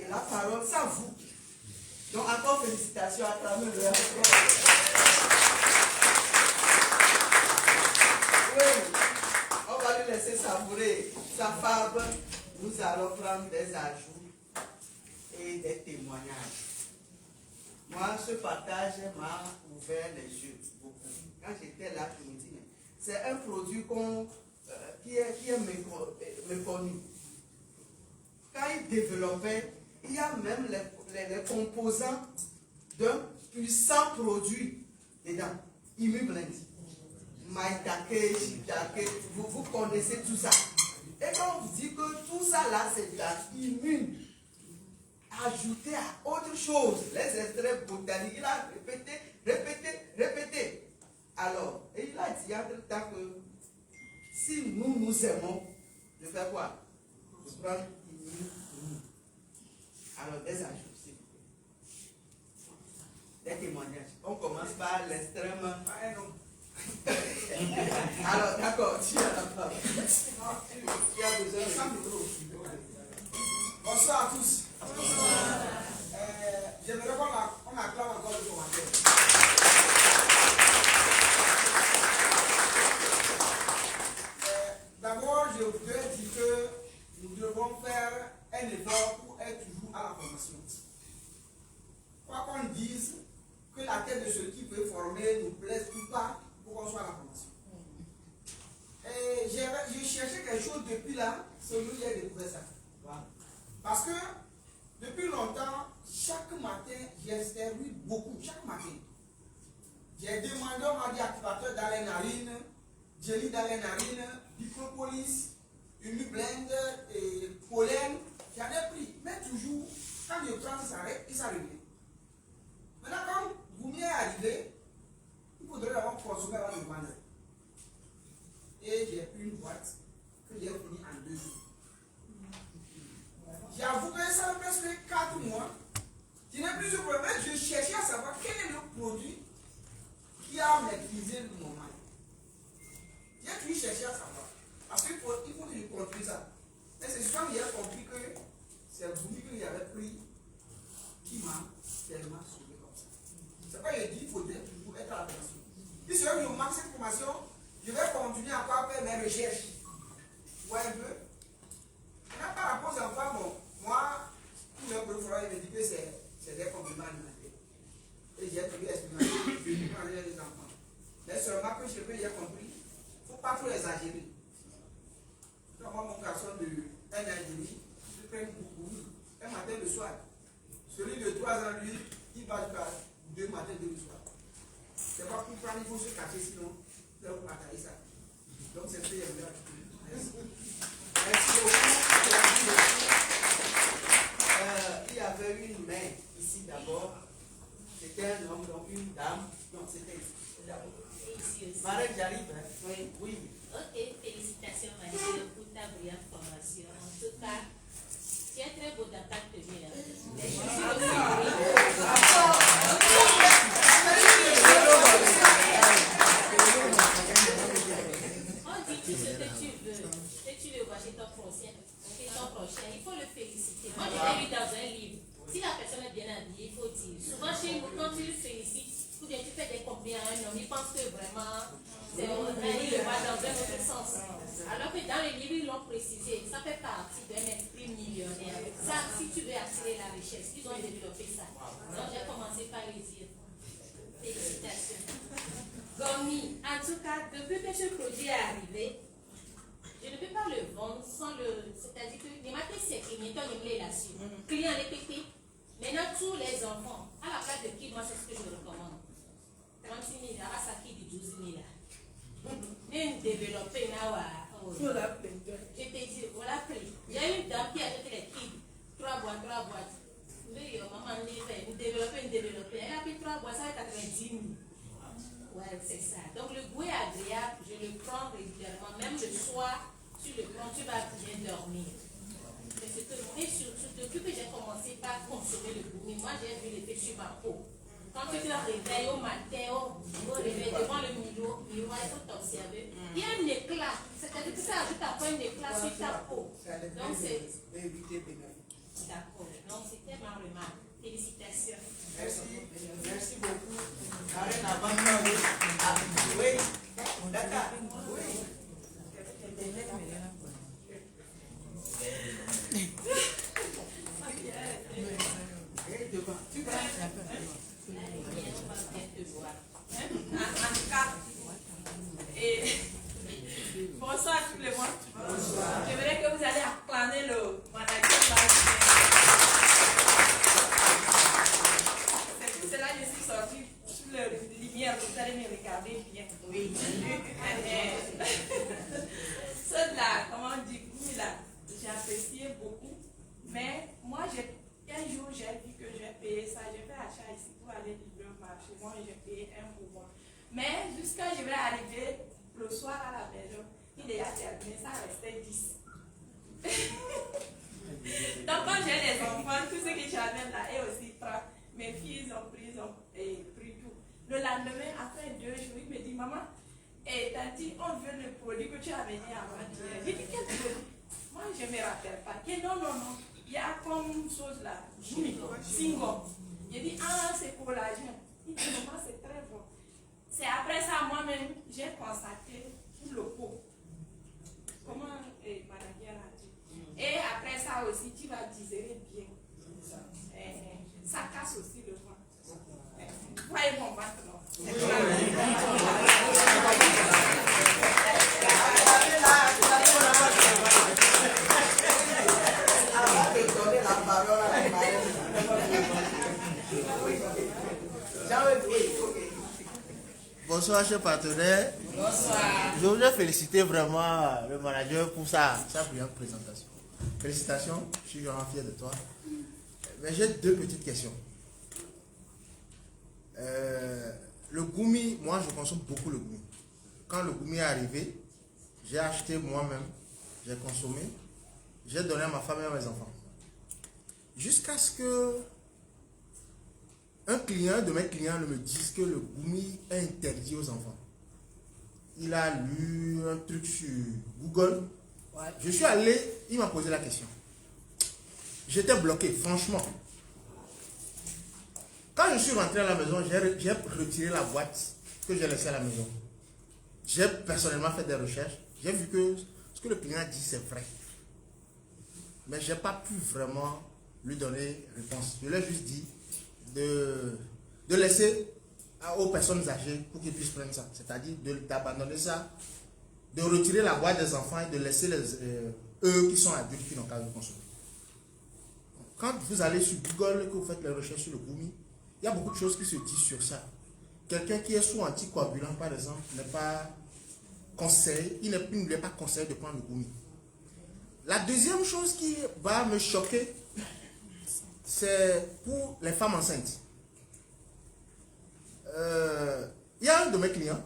la parole sans vous. Donc encore félicitations à travers le Oui, on va lui laisser savourer sa farbe. Nous allons prendre des ajouts et des témoignages. Moi, ce partage m'a ouvert les yeux beaucoup. Quand j'étais là, je me dis, c'est un produit qui est méconnu. Quand il développait, il y a même les composants d'un puissant produit dedans. Immublend. Maïtake, Shitake, vous connaissez tout ça. Et quand on vous dit que tout ça là, c'est de la immune, ajouté à autre chose, les extraits botaniques, il a répété. Alors, et il a dit entre temps que si nous aimons, de faire quoi? De prendre immune. Alors, des ajouts, s'il vous plaît. Des témoignages. On commence par l'extrême. Alors, d'accord, tu as la parole. Tu as besoin de micro. Bonsoir à tous. J'aimerais qu'on acclame encore le commentaire. D'abord, je voudrais dire que nous devons faire un effort pour être toujours à la formation. Quoi qu'on dise, que la tête de ceux qui veut former nous plaise ou pas, pour qu'on soit à la formation. Et je cherchais quelque chose depuis là, celui qui a découvert ça. Voilà. Parce que depuis longtemps, chaque matin, j'ai servi beaucoup, chaque matin. J'ai demandé, on m'a dit activateur dans les narines, jelly dans les narines, Bicropolis, Uniblend et pollen. J'en ai pris, mais toujours, quand je prends, ça s'arrête et ça revient. Maintenant, quand vous m'y est arrivé, il faudrait avoir consommé avant de vendre. Et j'ai pris une boîte que j'ai finie en 2 jours. J'avoue que ça fait presque 4 mois. Je n'ai plus de problème. Je cherchais à savoir quel est le produit qui a maîtrisé le moment. J'ai pu chercher à savoir. Parce qu'il faut que je construise ça. Mais c'est quand j'ai compris que c'est le produit que j'avais pris qui m'a tellement sauvé comme ça. C'est pourquoi je dis qu'il faudrait toujours être à l'attention. Si je manque cette formation, je vais continuer à faire mes recherches. Vous voyez un peu? Maintenant, par rapport aux enfants, bon, moi, tout le monde me dit que c'est des compléments alimentaires. Et j'ai pu expérimenter les enfants. Mais seulement que ce que j'ai compris, il ne faut pas trop exagérer. Donc, moi, mon garçon de 1 an et demi, je prends beaucoup, un matin le soir. Celui de 3 ans, lui, il va jusqu'à 2 matins, 2 soirs. C'est pas pour prendre, il faut se cacher, sinon, c'est pour attaquer ça. Donc, c'est ce que j'aime bien. Merci. Merci beaucoup. Il y avait une main ici d'abord. C'était un homme, donc une dame. Non, c'était ici d'abord. Marek, j'arrive. Hein? Oui. Oui. Ok, félicitations Marie pour ta brillante formation. En tout cas, tu es très beau dans ta tenue là. Les chaussures on dit tout ce que tu veux. Que tu le vois chez ton prochain, il faut le féliciter. Moi, je l'ai lu dans un livre. Si la personne est bien habillée, il faut dire. Souvent chez nous, quand tu le félicites, ou bien tu fais des compliments à un homme, il pense que vraiment, c'est il le voit dans un autre sens. Alors que dans les livres, ils l'ont précisé, ça fait partie d'un esprit millionnaire. Ça, si tu veux attirer la richesse, ils ont développé ça. Donc, j'ai commencé par le dire. Félicitations. Gomi, en tout cas, depuis que ce produit est arrivé, je ne peux pas le vendre sans le. C'est-à-dire que les matins, c'est fini, ton est là-dessus. Client les pépés. Maintenant, tous les enfants, à la place de qui, moi, c'est ce que je recommande. 36 000, à ça qui dit 12 000. Même développé, je t'ai dit, voilà prix. Il y a une dame qui a acheté les kids. 3 boîtes. Oui, maman, une développée. Elle a pris 3 boîtes, ça va être 90 000. Ouais, c'est ça. Donc le goût est agréable, je le prends régulièrement. Même le soir, tu le prends, tu vas bien dormir. C'est ce que, et surtout, depuis que j'ai commencé par consommer le goût, moi j'ai vu l'effet sur ma peau. Quand tu te réveilles au matin, au réveil, devant le miroir, il faut t'observer. Il y a un éclat. C'est-à-dire que ça ajoute après un éclat sur ta peau. Donc c'est... D'accord. Donc c'était ma remarque. Félicitations. Merci. Merci beaucoup. Karen avant oui. D'accord. Oui. Tu vas. En tout cas, bonsoir tout le monde. Bonsoir. J'aimerais que vous allez acclamer le manager. C'est pour cela que je suis sortie sous la lumière. Vous allez me regarder bien. Oui. Ceux là, comment on dit, vous là, j'ai apprécié beaucoup. Mais moi, un jour, j'ai vu que j'ai payé ça. J'ai fait achat ici pour aller livrer au marché. Moi, j'ai payé un pour moi. Mais jusqu'à je vais arriver le soir à la maison, il est terminé, ça restait 10. Donc, quand j'ai les enfants, tout ce que j'avais là est aussi 30. Mes filles ont pris tout. Le lendemain, après 2 jours, il me dit, maman, tanti, on veut le produit que tu as amené avant-hier. J'ai dit, quel produit? Moi, je ne me rappelle pas. Que non. Il y a comme chose là, Singo. J'ai dit, c'est pour l'argent. Il dit, maman, c'est très bon. C'est après ça, moi-même, j'ai constaté le pot. Comment Manager a dit. Et après ça aussi, tu vas digérer bien. Ça casse aussi le ventre. Voyez mon ventre, non? Avant de donner la parole à la marraine. Bonsoir, chers partenaires. Bonsoir. Je voudrais féliciter vraiment le manager pour sa brillante présentation. Félicitations, je suis vraiment fier de toi. Mais j'ai 2 petites questions. Le goumi, moi je consomme beaucoup le goumi. Quand le goumi est arrivé, j'ai acheté moi-même, j'ai consommé, j'ai donné à ma femme et à mes enfants. Jusqu'à ce que un de mes clients me dise que le goumi est interdit aux enfants. Il a lu un truc sur Google. Ouais. Je suis allé, il m'a posé la question. J'étais bloqué, franchement. Quand je suis rentré à la maison, j'ai retiré la boîte que j'ai laissée à la maison. J'ai personnellement fait des recherches. J'ai vu que ce que le client a dit, c'est vrai. Mais je n'ai pas pu vraiment lui donner réponse. Je lui ai juste dit de laisser aux personnes âgées pour qu'ils puissent prendre ça. C'est-à-dire d'abandonner ça, de retirer la boîte des enfants et de laisser eux qui sont adultes qui n'ont qu'à le consommer. Quand vous allez sur Google, que vous faites les recherches sur le goumi, il y a beaucoup de choses qui se disent sur ça. Quelqu'un qui est sous anticoagulant, par exemple, n'est pas conseillé, il ne lui est pas conseillé de prendre le goumi. La deuxième chose qui va me choquer, c'est pour les femmes enceintes. Il y a un de mes clients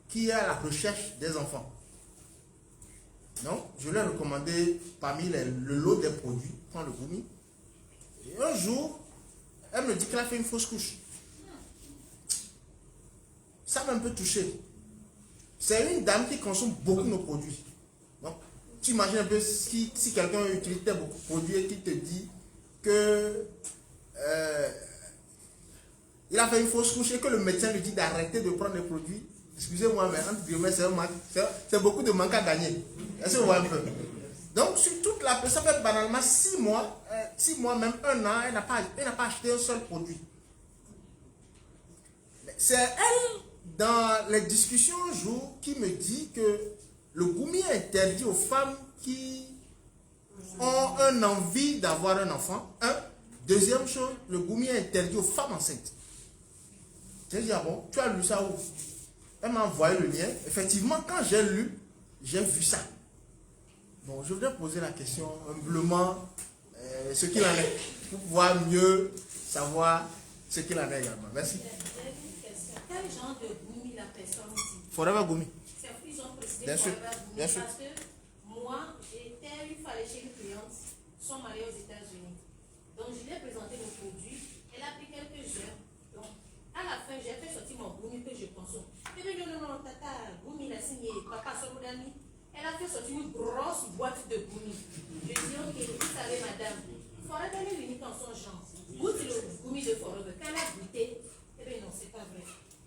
qui est à la recherche des enfants. Donc, je lui ai recommandé parmi le lot des produits, prends le goumi. Et un jour, elle me dit qu'elle a fait une fausse couche. Ça m'a un peu touché. C'est une dame qui consomme beaucoup nos produits. Donc, tu imagines un peu si quelqu'un utilise beaucoup de produits et qui te dit que il a fait une fausse couche et que le médecin lui dit d'arrêter de prendre les produits. Excusez-moi, mais entre guillemets, c'est beaucoup de manque à gagner. Est-ce que vous voyez un peu? Donc, sur toute la ça fait banalement 6 mois, 6 mois, même 1 an, elle n'a pas acheté un seul produit. C'est elle, dans les discussions un jour, qui me dit que le goumi est interdit aux femmes qui ont une envie d'avoir un enfant. Deuxième chose, le goumi est interdit aux femmes enceintes. J'ai dit, ah bon, tu as lu ça où? Elle m'a envoyé le lien. Effectivement, quand j'ai lu, j'ai vu ça. Bon, je voudrais poser la question humblement, ce qu'il en est, pour pouvoir mieux savoir ce qu'il en est également. Merci. Quel genre de goumi la personne dit? Forever Goumi. C'est ils ont précisé Bien sûr. Forever Goumi. Bien sûr. Parce que moi, j'étais une fois allée chez une cliente, sont mariés aux États-Unis. Donc, je lui ai présenté le produit. Elle a pris quelques heures. Donc, la fin, j'ai fait sortir mon goumi que je consomme. Elle dit non, tata, goumi l'a signé, papa son ami. Elle a fait sortir une grosse boîte de goumi. Je dis, ok, vous savez, madame, Forever est unique en son genre. Goûte le goumi de Forever. Quand elle a goûté, eh bien non, c'est pas vrai.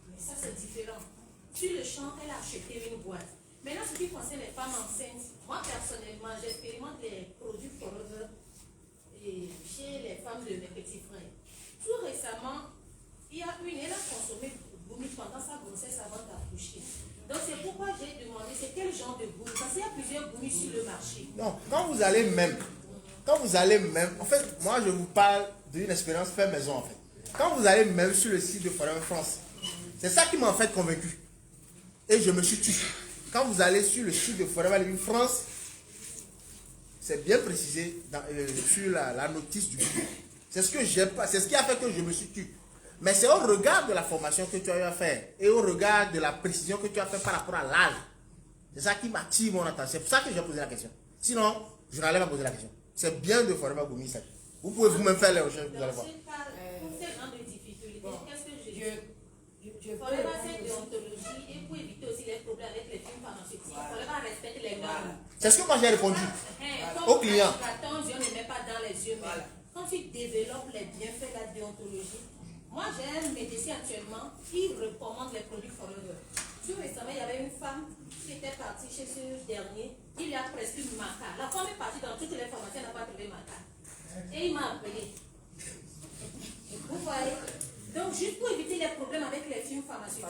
Mais ça, c'est différent. Sur le champ, elle a acheté une boîte. Maintenant, ce qui concerne les femmes enceintes, moi personnellement, j'expérimente les produits Forever chez les femmes de mes petits frères. Tout récemment, il y a elle a consommé goumi pendant sa grossesse avant d'accoucher. Donc c'est pourquoi j'ai demandé c'est quel genre de goumi. Parce qu'il y a plusieurs goumis sur le marché. Non, quand vous allez même, en fait, moi je vous parle d'une expérience fait maison en fait. Quand vous allez même sur le site de Forever France, c'est ça qui m'a en fait convaincu. Et je me suis tué. Quand vous allez sur le site de Forever Living France, c'est bien précisé sur la notice du goût. C'est ce qui a fait que je me suis tué. Mais c'est au regard de la formation que tu as eu à faire et au regard de la précision que tu as fait par rapport à l'âge. C'est ça qui m'attire mon attention. C'est pour ça que j'ai posé la question. Sinon, je n'allais pas poser la question. C'est bien de Forever Goumi ça. Vous pouvez vous-même faire les recherches, vous allez voir. Pour ces grandes difficultés, qu'est-ce que je dis? Je Forever cette déontologie et pour éviter aussi les problèmes avec les films pharmaceutiques. Forever respecte les normes. C'est ce que moi j'ai répondu au client. On ne met pas dans les yeux, mais quand tu développes les bienfaits de la déontologie, moi j'ai un médecin actuellement qui recommande les produits Forever. Tout récemment, il y avait une femme qui était partie chez ce dernier, il lui a prescrit une maca. La femme est partie dans toutes les pharmacies, elle n'a pas trouvé maca. Et il m'a appelé. Vous voyez? Donc, juste pour éviter les problèmes avec les films pharmaceutiques.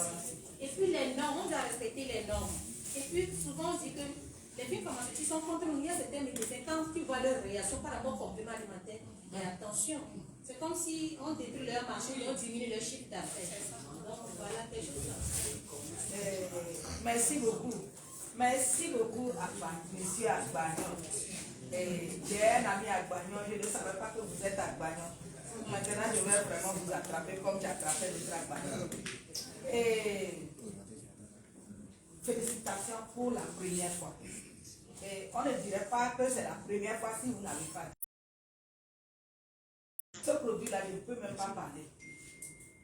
Et puis les normes, on doit respecter les normes. Et puis souvent, on dit que les films pharmaceutiques sont contre nous. Il y a certains médecins, quand tu vois leur réaction par rapport au complément alimentaire, mais attention, c'est comme si on détruit leur marché et on diminue leur chiffre d'affaires. Donc voilà quelque chose comme ça. Merci beaucoup. Merci beaucoup, monsieur Agbagnon. J'ai un ami Agbagnon, je ne savais pas que vous êtes Agbagnon. Maintenant, je vais vraiment vous attraper comme j'ai attrapé les Agbagnon. Félicitations pour la première fois. Et on ne dirait pas que c'est la première fois si vous n'avez pas. Ce produit-là, je ne peux même pas parler.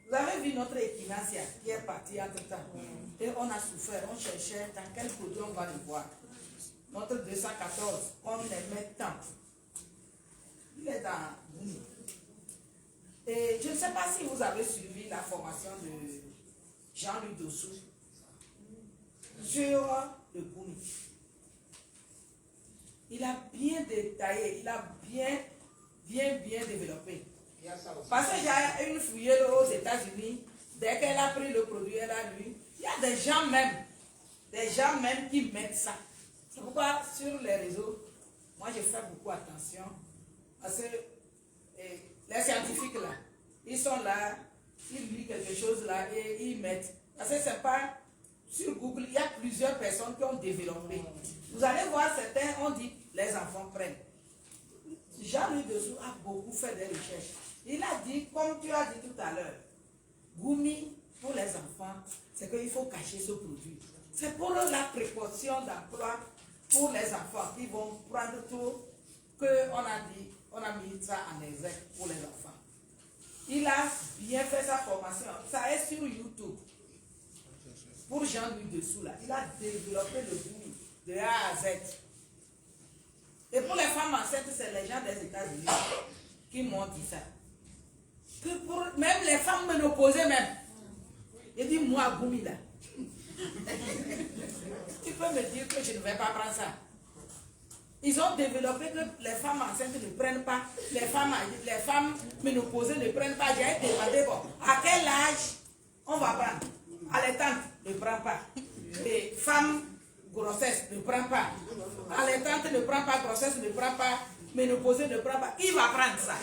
Vous avez vu notre équinacia qui est parti entre temps. Et on a souffert, on cherchait dans quel produit on va le voir. Notre 214, on aimait tant. Il est dans Goumi. Et je ne sais pas si vous avez suivi la formation de Jean-Louis Dossou sur le Goumi. Il a bien détaillé, il a bien développé. Parce que j'ai une fouilleuse aux États-Unis, dès qu'elle a pris le produit, elle a lu. Il y a des gens même qui mettent ça. C'est pourquoi sur les réseaux, moi je fais beaucoup attention. Parce que les scientifiques là, ils sont là, ils lisent quelque chose là et ils mettent. Parce que c'est pas sur Google, il y a plusieurs personnes qui ont développé. Vous allez voir certains, on dit les enfants prennent. Jean-Louis Dossou a beaucoup fait des recherches. Il a dit, comme tu as dit tout à l'heure, Goumi pour les enfants, c'est qu'il faut cacher ce produit. C'est pour la précaution d'emploi pour les enfants qui vont prendre tout qu'on a dit, on a mis ça en exergue pour les enfants. Il a bien fait sa formation. Ça est sur YouTube. Pour Jean-Louis Dossou, là, il a développé le Goumi de A à Z. Et pour les femmes enceintes, c'est les gens des États-Unis qui m'ont dit ça. Que pour même les femmes ménopausées même. Il dit, moi, Goumi là. Tu peux me dire que je ne vais pas prendre ça. Ils ont développé que les femmes enceintes ne prennent pas, les femmes ménopausées ne prennent pas. J'ai demandé, bon, à quel âge on va prendre? Allaitante ne prend pas. Les femmes grossesse ne prend pas. Allaitante ne prend pas, grossesse ne prend pas, ménopausée ne prend pas. Qui va prendre ça?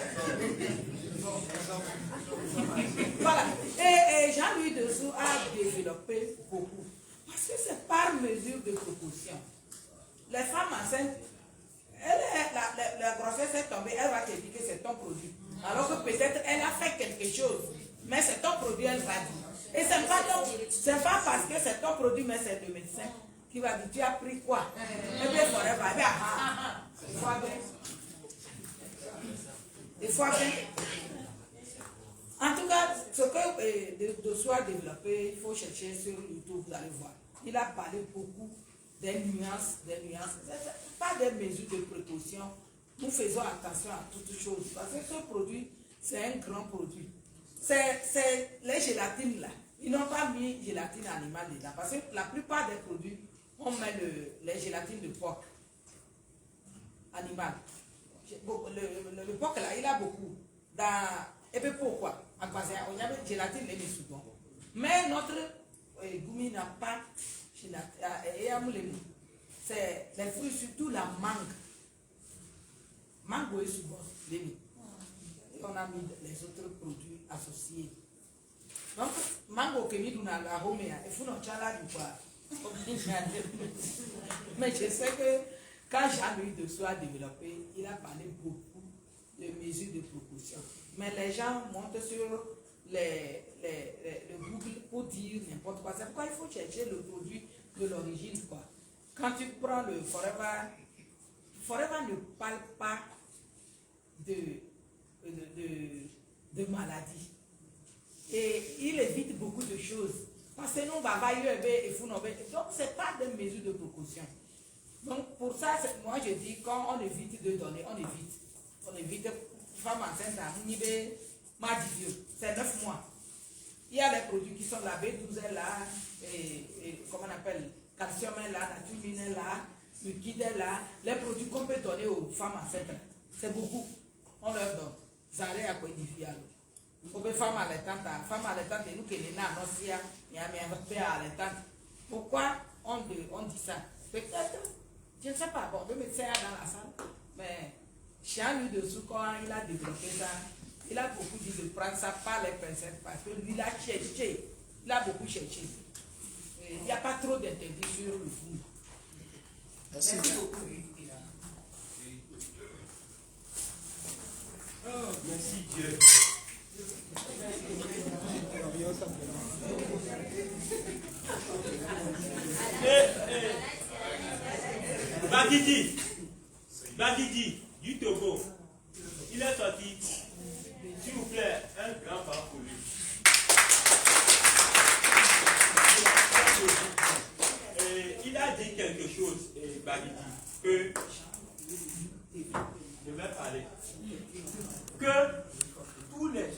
Voilà. Et Jean-Louis Dossou a développé beaucoup. Parce que c'est par mesure de proportion. Les femmes enceintes, la grossesse est tombée, elle va te dire que c'est ton produit. Alors que peut-être elle a fait quelque chose, mais c'est ton produit, elle va dire. Et c'est pas parce que c'est ton produit, mais c'est le médecin qui va dire, tu as pris quoi? Et bien, il faut bien. En tout cas, ce que de soi développé, il faut chercher sur YouTube, vous allez voir. Il a parlé beaucoup des nuances. Pas des mesures de précaution. Nous faisons attention à toutes choses. Parce que ce produit, c'est un grand produit. C'est les gélatines là. Ils n'ont pas mis gélatine animale dedans. Parce que la plupart des produits, on met les gélatines de porc animal. Le porc là, il a beaucoup. Et puis pourquoi? On y a des gélatines les souvent. Mais notre goumi n'a pas gélatine. C'est les fruits, surtout la mangue. Mango est souvent l'émi. Et on a mis les autres produits associés. Donc, mango que nous avons la romea, il faut nous chala du quoi. Mais je sais que quand Jean-Louis de Soi a développé, il a parlé beaucoup de mesures de précaution. Mais les gens montent sur le Google pour dire n'importe quoi. C'est pourquoi il faut chercher le produit de l'origine. Quand tu prends le Forever, Forever ne parle pas de maladie. Et il évite beaucoup de choses. Parce que nous, donc, ce n'est pas des mesures de précaution. Donc, pour ça, moi, je dis, quand on évite de donner, on évite. On évite, femme enceinte, c'est 9 mois. Il y a les produits qui sont là, B12 est là, et comment on appelle, calcium est là, natumine est là, liquide est là. Les produits qu'on peut donner aux femmes enceintes, c'est beaucoup. On leur donne. Ça arrive à quoi édifier. Femme allaitante, nous qui sommes annoncés, il y a un peu à l'attente. Pourquoi on dit ça? Peut-être, je ne sais pas, bon, le médecin est dans la salle, mais Jean-Louis dessous, quand il a développé ça, il a beaucoup dit de prendre ça par les pincettes parce que lui, il a cherché, il a beaucoup cherché. Il n'y a pas trop d'interdits sur le food. Merci. Oh, merci Dieu. Bagidi, du Togo, il est sorti, s'il vous plaît, un grand pas pour lui. Il a dit quelque chose, Bagidi, que